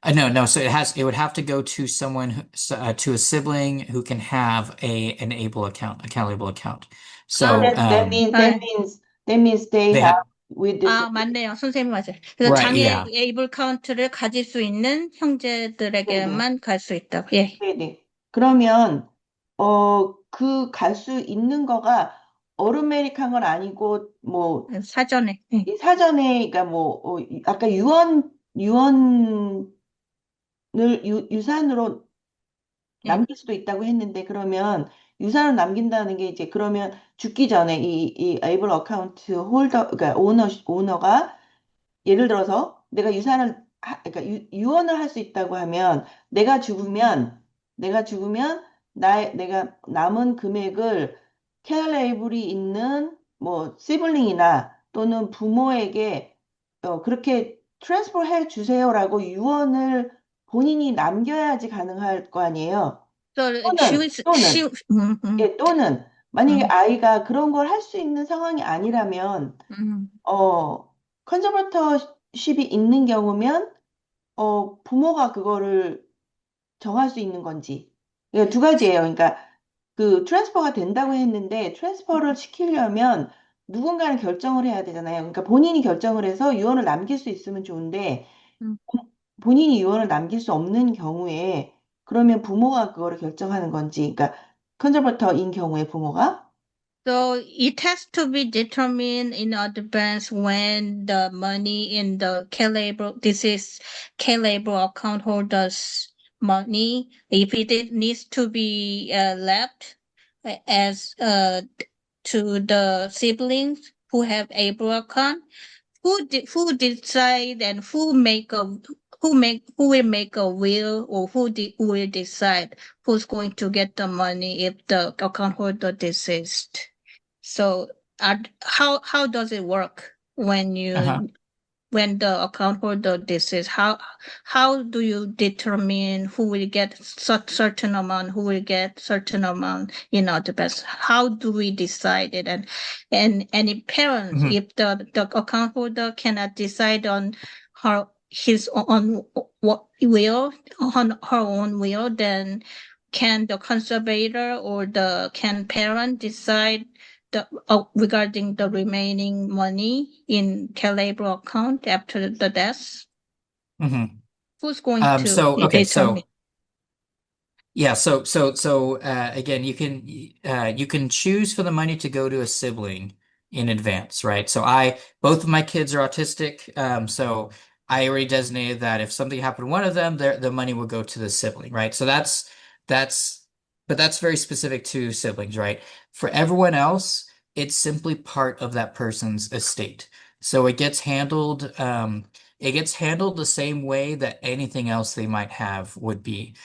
No. So it would have to go to to a sibling who can have an ABLE account, a CalAble account. So 아, that means they they have have with disability. 맞네요. 선생님 맞아요. 그래서 right, 장애 yeah. 에이블 카운트를 가질 수 있는 네네. 형제들에게만 갈 수 있다고. 예. 네네. 그러면 그 갈 수 있는 거가 어루메릭한 건 아니고 뭐 사전에. 예. 이 사전에 그러니까 뭐 아까 유언을 유산으로 예. 남길 수도 있다고 했는데 그러면 유산을 남긴다는 게 이제 그러면 죽기 전에 이 에이블 어카운트 홀더 그러니까 오너가 예를 들어서 내가 그러니까 유언을 할 수 있다고 하면 내가 죽으면 내가 남은 금액을 케어 레이블이 있는 뭐 시블링이나 또는 부모에게 그렇게 트랜스퍼 해 주세요라고 유언을 본인이 남겨야지 가능할 거 아니에요. So 또는 또는 또는 만약에 음, 아이가 그런 걸 할 수 있는 상황이 아니라면 음. 컨저버터십이 있는 경우면 부모가 그거를 정할 수 있는 건지. 그러니까 두 가지예요. 그러니까 그 트랜스퍼가 된다고 했는데 트랜스퍼를 시키려면 누군가는 결정을 해야 되잖아요. 그러니까 본인이 결정을 해서 유언을 남길 수 있으면 좋은데 음. 본인이 유언을 남길 수 없는 경우에 그러면 부모가 그거를 결정하는 건지. 그러니까 컨저버터인 경우에 부모가 So it has to be determined in advance when the money in the this is K-label account holders money, if needs to be left as to the siblings who have able account, who decide and who will make a will or who will decide who's going to get the money if the account holder deceased. So how does it work when Uh-huh. when the account holder deceased? How do you determine who will get certain amount, who will get certain amount in advance? How do we decide it? And any parents, Mhm. if the account holder cannot decide on his own will, on her own will, then can the conservator or can parent decide regarding the remaining money in Calabro account after the death? Mhm. Who's going to? So okay, Determine. yeah, again, you can choose for the money to go to a sibling in advance, right? Both of my kids are autistic, so I already designated that if something happened to one of them, the money will go to the sibling, right? That's but that's very specific to siblings, right? For everyone else, it's simply part of that person's estate. So it gets handled the same way that anything else they might have would be.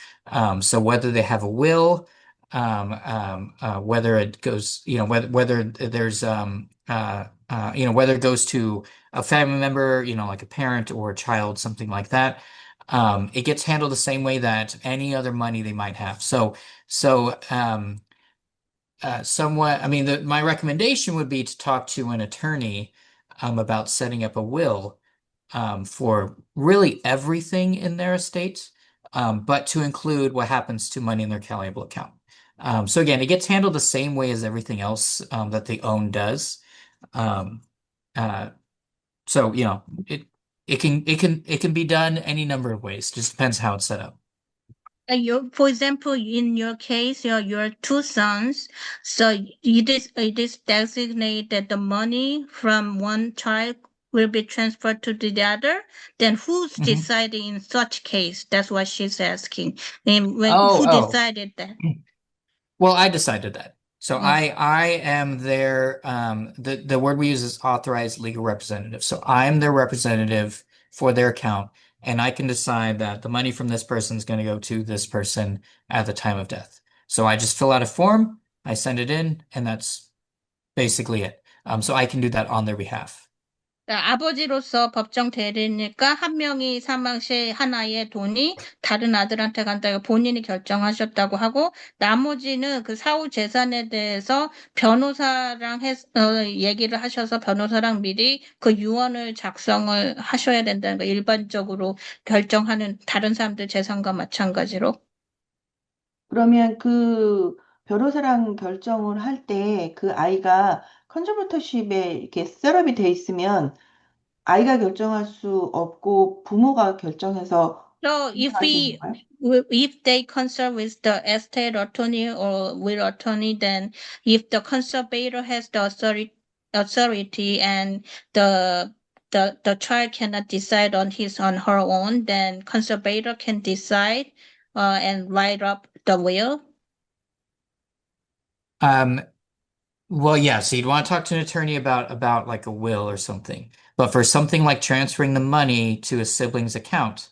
So whether they have a will, whether it goes, whether there's, whether it goes to a family member, like a parent or a child, something like that, it gets handled the same way that any other money they might have. Somewhat, I mean, my recommendation would be to talk to an attorney, about setting up a will, for really everything in their estate, but to include what happens to money in their Calable account. So again, it gets handled the same way as everything else, that they own does. Um, uh, so it can be done any number of ways. Just depends how it's set up. For example, in your case, your two sons, so it is designated that the money from one child will be transferred to the other. Then who's Mhm. deciding in such case? That's what she's asking. And Oh, who oh. decided that? Well, I decided that. So Mm. I am their the word we use is authorized legal representative. So I'm their representative for their account, and I can decide that the money from this person is going to go to this person at the time of death. So I just fill out a form, I send it in, and that's basically it. So I can do that on their behalf. 아버지로서 법정 대리니까 한 명이 사망 시 하나의 돈이 다른 아들한테 간다고 본인이 결정하셨다고 하고 나머지는 그 사후 재산에 대해서 변호사랑 얘기를 하셔서 변호사랑 미리 그 유언을 작성을 하셔야 된다는 거 일반적으로 결정하는 다른 사람들 재산과 마찬가지로. 그러면 그 변호사랑 결정을 할 때 그 아이가 컨저버터십에 이렇게 셋업이 돼 있으면 아이가 결정할 수 없고 부모가 결정해서 So 결정하게 되는 거예요? if they consult with the estate attorney or will attorney, then if the conservator has the authority and the child cannot decide on his on her own, then conservator can decide and write up the will. Um, well, yeah, so you'd want to talk to an attorney about like a will or something. But for something like transferring the money to a sibling's account,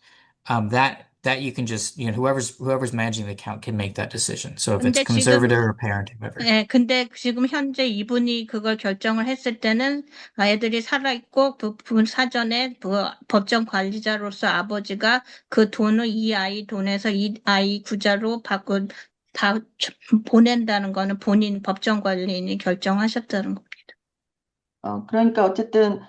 that you can just, whoever's managing the account can make that decision. So if it's 근데 지금 conservator or parent, whoever. 예, 근데 지금 현재 이분이 그걸 결정을 했을 때는 애들이 살아있고 그 사전에 그 법정 관리자로서 아버지가 그 돈을 이 아이 돈에서 이 아이 구자로 다 보낸다는 거는 본인 법정 관리인이 결정하셨다는 거. 그러니까 어쨌든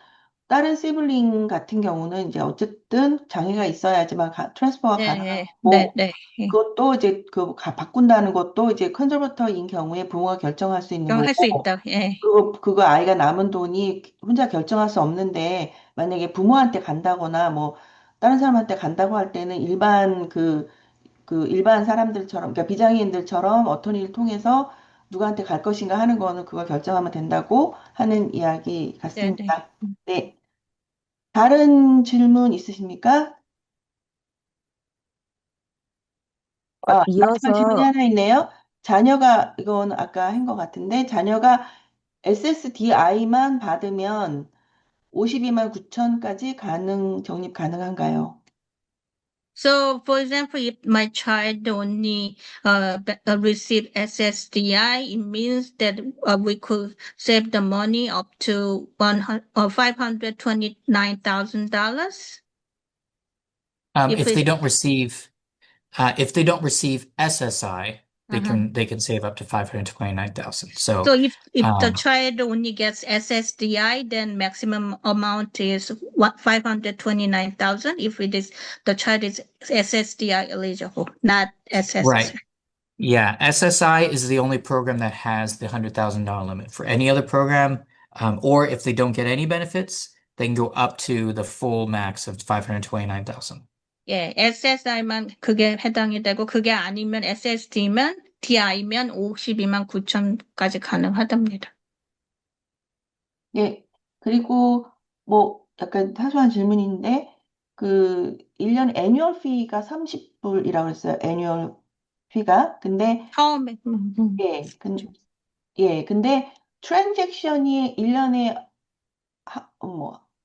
다른 시블링 같은 경우는 이제 어쨌든 장애가 있어야지만 트랜스퍼가 네, 가능한 네, 거고 네. 그것도 이제 바꾼다는 것도 이제 컨ser버터인 경우에 부모가 결정할 수 있는 결정할 수 거고 있다. 예. 그거 아이가 남은 돈이 혼자 결정할 수 없는데 만약에 부모한테 간다거나 뭐 다른 사람한테 간다고 할 때는 그 일반 사람들처럼 그러니까 비장애인들처럼 어터니를 통해서 누구한테 갈 것인가 하는 거는 그걸 결정하면 된다고 하는 이야기 네, 네. 같습니다. 네. 다른 질문 있으십니까? 마지막 질문이 이어서 하나 있네요. 자녀가, 이건 아까 한 것 같은데, 자녀가 SSDI만 받으면 52만 9천까지 적립 가능한가요? So, for example, if my child only receive SSDI, it means that we could save the money up to $529,000. If If they it, don't receive if they don't receive SSI, uh-huh. they can save up to 529,000. So So if the um, child only gets SSDI, then maximum amount is what 529,000. If the child is SSDI eligible, not SSI. right. Yeah, SSI is the only program that has the $100,000 limit. For any other program, or if they don't get any benefits, they can go up to the full max of 529,000. 예, SSI만 그게 해당이 되고 그게 아니면 SSD면 DI면 52만 9천까지 가능하답니다. 예. 그리고 뭐 약간 사소한 질문인데 그 1년 애뉴얼 피가 30불이라고 그랬어요. 애뉴얼 피가. 근데 처음에 예. 근데 트랜잭션이 1년에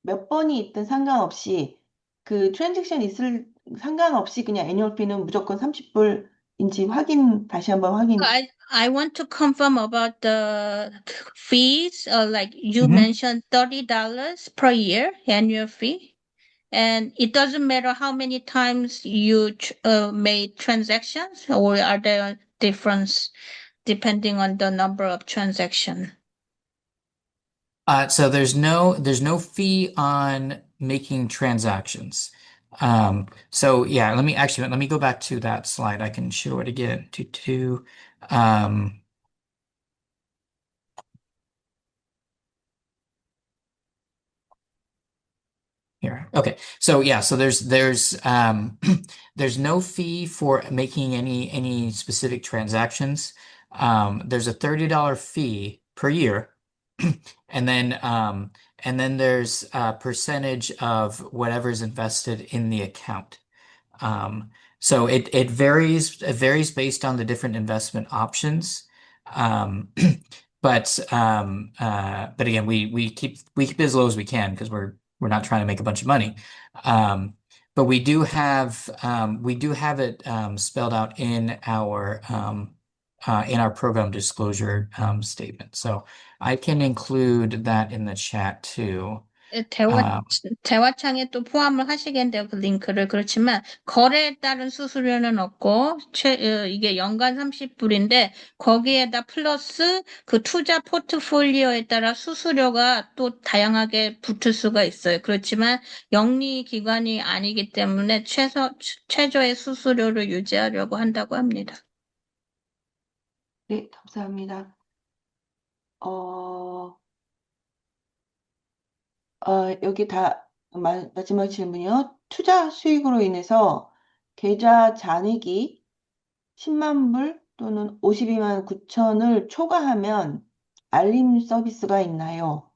몇 번이 있든 상관없이 그 트랜잭션 있을 상관없이 그냥 애뉴얼 피는 무조건 30불인지 다시 한번 확인. I want to confirm about the fees. Like you Mhm. mentioned $30 per year annual fee. And it doesn't matter how many times you made transactions, or are there difference depending on the number of transactions? So there's no fee on making transactions. So yeah, let me go back to that slide. I can show it again. Um, Here. Okay. So yeah, so there's no fee for making any specific transactions. There's a $30 fee per year. And then there's a percentage of whatever's invested in the account. So it varies based on the different investment options. Um, but again, we keep it as low as we can because we're not trying to make a bunch of money. But we do have it spelled out in our program disclosure statement. So I can include that in the chat too. 대화창에 또 포함을 하시겠는데요, 그 링크를. 그렇지만 거래에 따른 수수료는 없고 이게 연간 30불인데 거기에다 플러스 그 투자 포트폴리오에 따라 수수료가 또 다양하게 붙을 수가 있어요. 그렇지만 영리 기관이 아니기 때문에 최저의 수수료를 유지하려고 한다고 합니다. 네, 감사합니다. 여기 마지막 질문이요. 투자 수익으로 인해서 계좌 잔액이 10만 불 또는 52만 9천을 초과하면 알림 서비스가 있나요?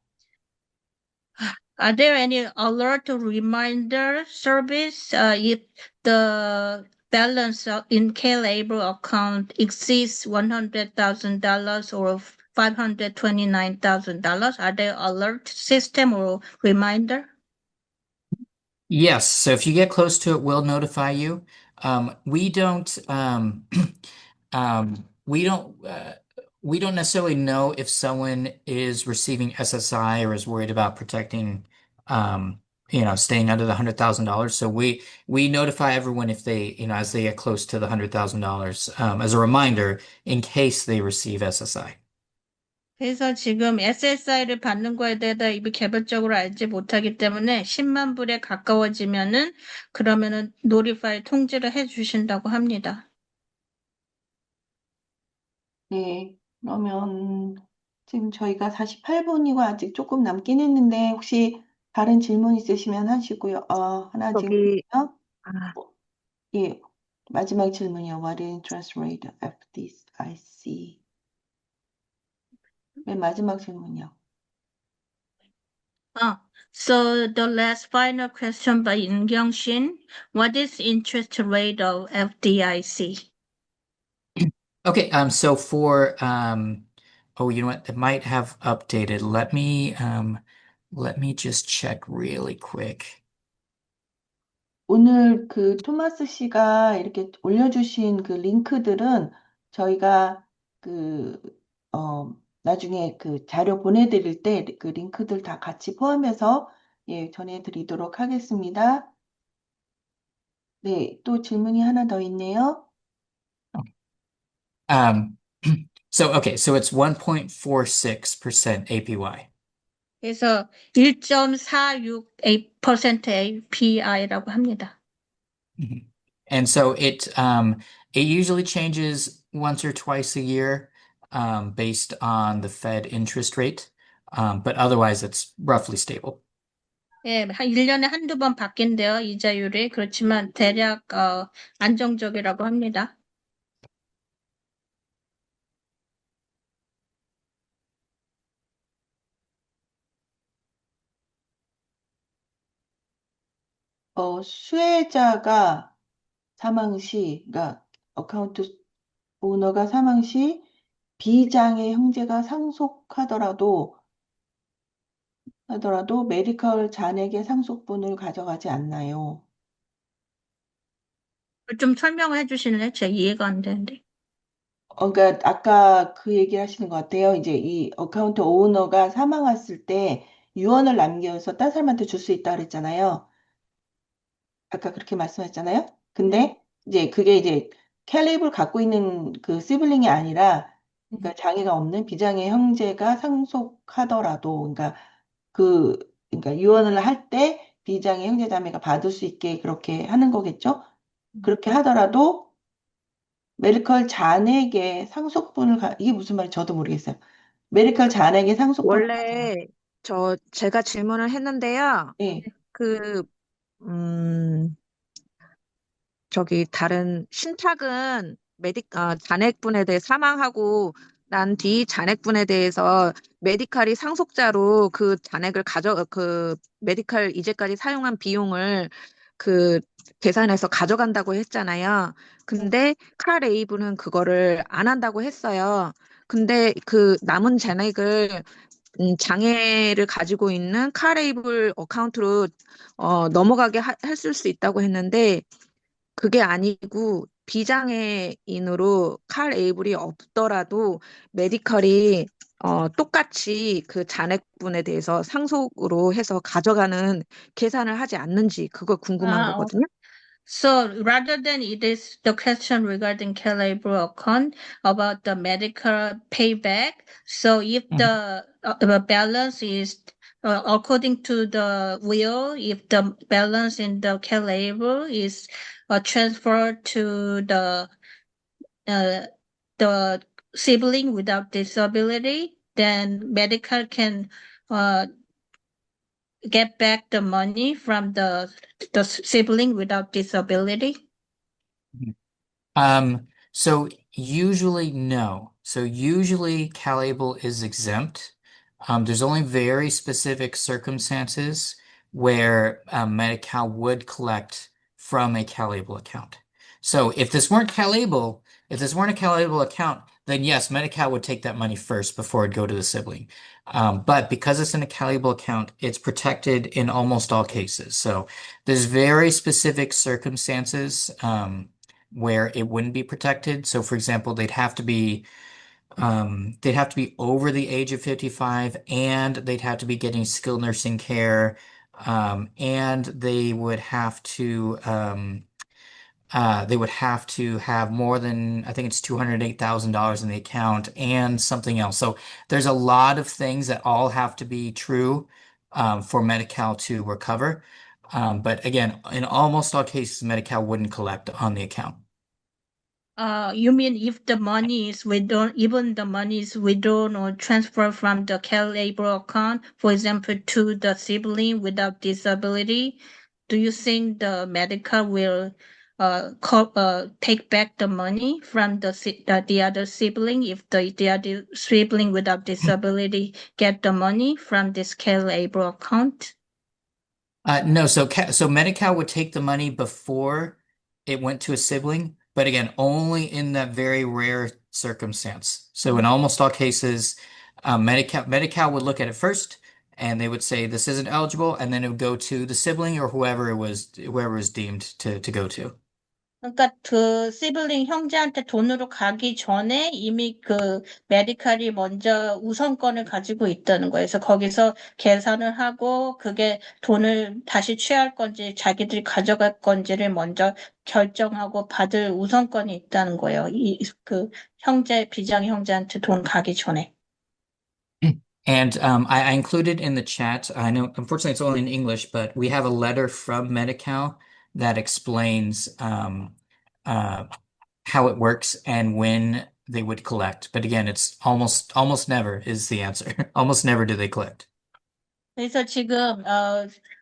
Are there any alert or reminder service if the balance in K-Label account exceeds $100,000 or $529,000? Are there alert system or reminder? Yes, so if you get close to it, we'll notify you. We don't um, we don't we don't necessarily know if someone is receiving SSI or is worried about protecting staying under the $100,000. So we notify everyone if they, as they get close to the $100,000, as a reminder in case they receive SSI. 그래서 지금 SSI를 받는 거에 대해서 이미 개별적으로 알지 못하기 때문에 10만 불에 가까워지면은 그러면은 노티파이 통지를 해 주신다고 합니다. 네, 그러면 지금 저희가 48분이고 아직 조금 남긴 했는데 혹시 다른 질문 있으시면 하시고요. 하나 지금 저기, 있고요. 아, 예, 마지막 질문이요. What is interest rate FDIC? 맨 마지막 질문이요. So the last final question by Young-Shin. What is interest rate of FDIC? Okay, so for oh, you know what? It might have updated. Let me just check really quick. 오늘 그 토마스 씨가 이렇게 올려주신 그 링크들은 저희가 나중에 그 자료 보내드릴 때 그 링크들 다 같이 포함해서 전해드리도록 하겠습니다. 네, 또 질문이 하나 더 있네요. So it's 1.46% APY. 그래서 1.468% API라고 합니다. Mhm. And so it usually changes once or twice a year based on the Fed interest rate, but otherwise it's roughly stable. 예, 한 1년에 한두 번 바뀐대요, 이자율이. 그렇지만 대략, 안정적이라고 합니다. 수혜자가 사망 시, 그러니까 어카운트 오너가 사망 시 비장의 형제가 상속하더라도 메디컬 잔액의 상속분을 가져가지 않나요? 좀 설명을 해주실래요? 제 이해가 안 되는데. 그러니까 아까 그 얘기를 하시는 것 같아요. 이제 이 어카운트 오너가 사망했을 때 유언을 남겨서 딴 사람한테 줄 수 있다 그랬잖아요. 아까 그렇게 말씀하셨잖아요. 네. 근데 이제 그게 이제 캘립을 갖고 있는 그 시블링이 아니라 그러니까 장애가 없는 비장애 형제가 상속하더라도 그러니까 유언을 할 때 비장애 형제 자매가 받을 수 있게 그렇게 하는 거겠죠? 그렇게 하더라도 메디컬 잔액의 이게 무슨 말인지 저도 모르겠어요. 메디컬 잔액의 상속분을 가져가. 원래 제가 질문을 했는데요. 네. 그, 음, 다른 신탁은 잔액분에 대해 사망하고 난 뒤 잔액분에 대해서 메디칼이 상속자로 메디칼 이제까지 사용한 비용을 그 계산해서 가져간다고 했잖아요. 근데 칼 레이브는 그거를 안 한다고 했어요. 근데 그 남은 잔액을 장애를 가지고 있는 칼 레이블 어카운트로 넘어가게 했을 수 있다고 했는데 그게 아니고 비장애인으로 칼 에이블이 없더라도 메디컬이 똑같이 그 잔액분에 대해서 상속으로 해서 가져가는 계산을 하지 않는지 그거 궁금한 아, 거거든요. So rather than it is the question regarding Calabro account about the medical payback. So if Mhm. the balance is according to the will, if the balance in the Calabro is transferred to uh, the sibling without disability, then medical can uh, get back the money from the sibling without disability. So usually no. So usually Calable is exempt. There's only very specific circumstances where Medi-Cal would collect from a Calable account. So if this weren't a Calable account, then yes, Medi-Cal would take that money first before it'd go to the sibling. But because it's in a Calable account, it's protected in almost all cases. So there's very specific circumstances. Where it wouldn't be protected. So, for example, they'd have to be over the age of 55, and they'd have to be getting skilled nursing care, and they would have to have more than, I think it's $208,000 in the account and something else. So there's a lot of things that all have to be true for Medi-Cal to recover. But again, in almost all cases, Medi-Cal wouldn't collect on the account. You mean if the money is withdrawn, even the money is withdrawn or transferred from the care labor account, for example, to the sibling without disability, do you think the medical will take back the money from the other sibling if the other sibling without disability get the money from this care labor account? No, so Medi-Cal would take the money before it went to a sibling, but again, only in that very rare circumstance. So in almost all cases, Medi-Cal would look at it first, and they would say this isn't eligible, and then it would go to the sibling or whoever was deemed to go to. 그러니까 그 시블링 형제한테 돈으로 가기 전에 이미 그 메디칼이 먼저 우선권을 가지고 있다는 거예요. 그래서 거기서 계산을 하고 그게 돈을 다시 취할 건지 자기들이 가져갈 건지를 먼저 결정하고 받을 우선권이 있다는 거예요. 그 비장 형제한테 돈 가기 전에. And I included in the chat, I know unfortunately it's only in English, but we have a letter from Medi-Cal that explains uh, how it works and when they would collect. But again, it's almost never is the answer. Almost never do they collect. 그래서 지금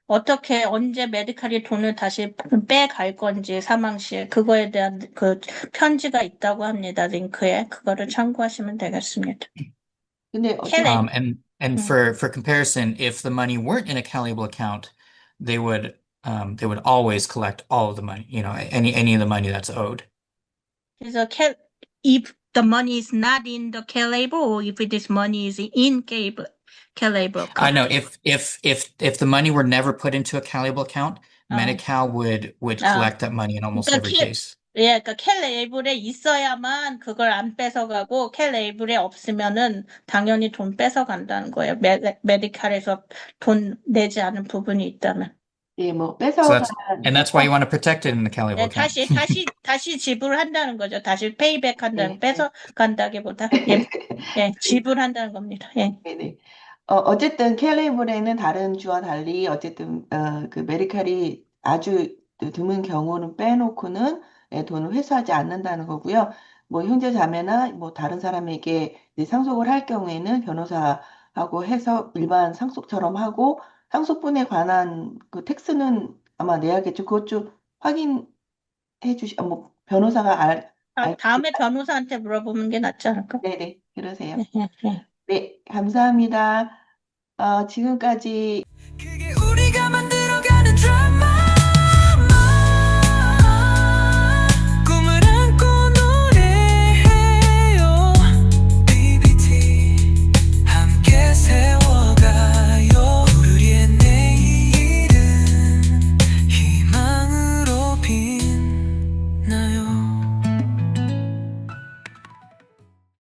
어떻게 언제 메디칼이 돈을 다시 빼갈 건지 사망 시에 그거에 대한 그 편지가 있다고 합니다. 링크에 그거를 참고하시면 되겠습니다. 근데 켈레, And 음. for comparison, if the money weren't in a Calable account, they would always collect all of the money, you know, any of the money that's owed. 그래서 if the money is not in the Calable or if this money is in Calable I account. know if the money were never put into a Calable account, 어. Medi-Cal would 어. collect that money in almost 그러니까 every case. 예, 그러니까 캘레이블에 있어야만 그걸 안 뺏어가고 캘레이블에 없으면은 당연히 돈 뺏어간다는 거예요. 메디칼에서 돈 내지 않은 부분이 있다면. 예, 뭐 So 뺏어간 that's why you want to protect it in the Calable 예, account. 다시 지불한다는 거죠. 다시 페이백 한다는, 예, 뺏어간다기보다. 예, 지불한다는 겁니다. 예. 네네. 어쨌든 캘리브레는 다른 주와 달리 어쨌든 그 메디칼이 아주 드문 경우는 빼놓고는 돈을 회수하지 않는다는 거고요. 뭐 형제 자매나 뭐 다른 사람에게 이제 상속을 할 경우에는 변호사하고 해서 일반 상속처럼 하고 상속분에 관한 그 텍스는 아마 내야겠죠. 그것 좀 확인해 뭐 변호사가 다음에 변호사한테 물어보는 게 낫지 않을까? 네네 그러세요. 예, 예, 예. 네, 감사합니다. 지금까지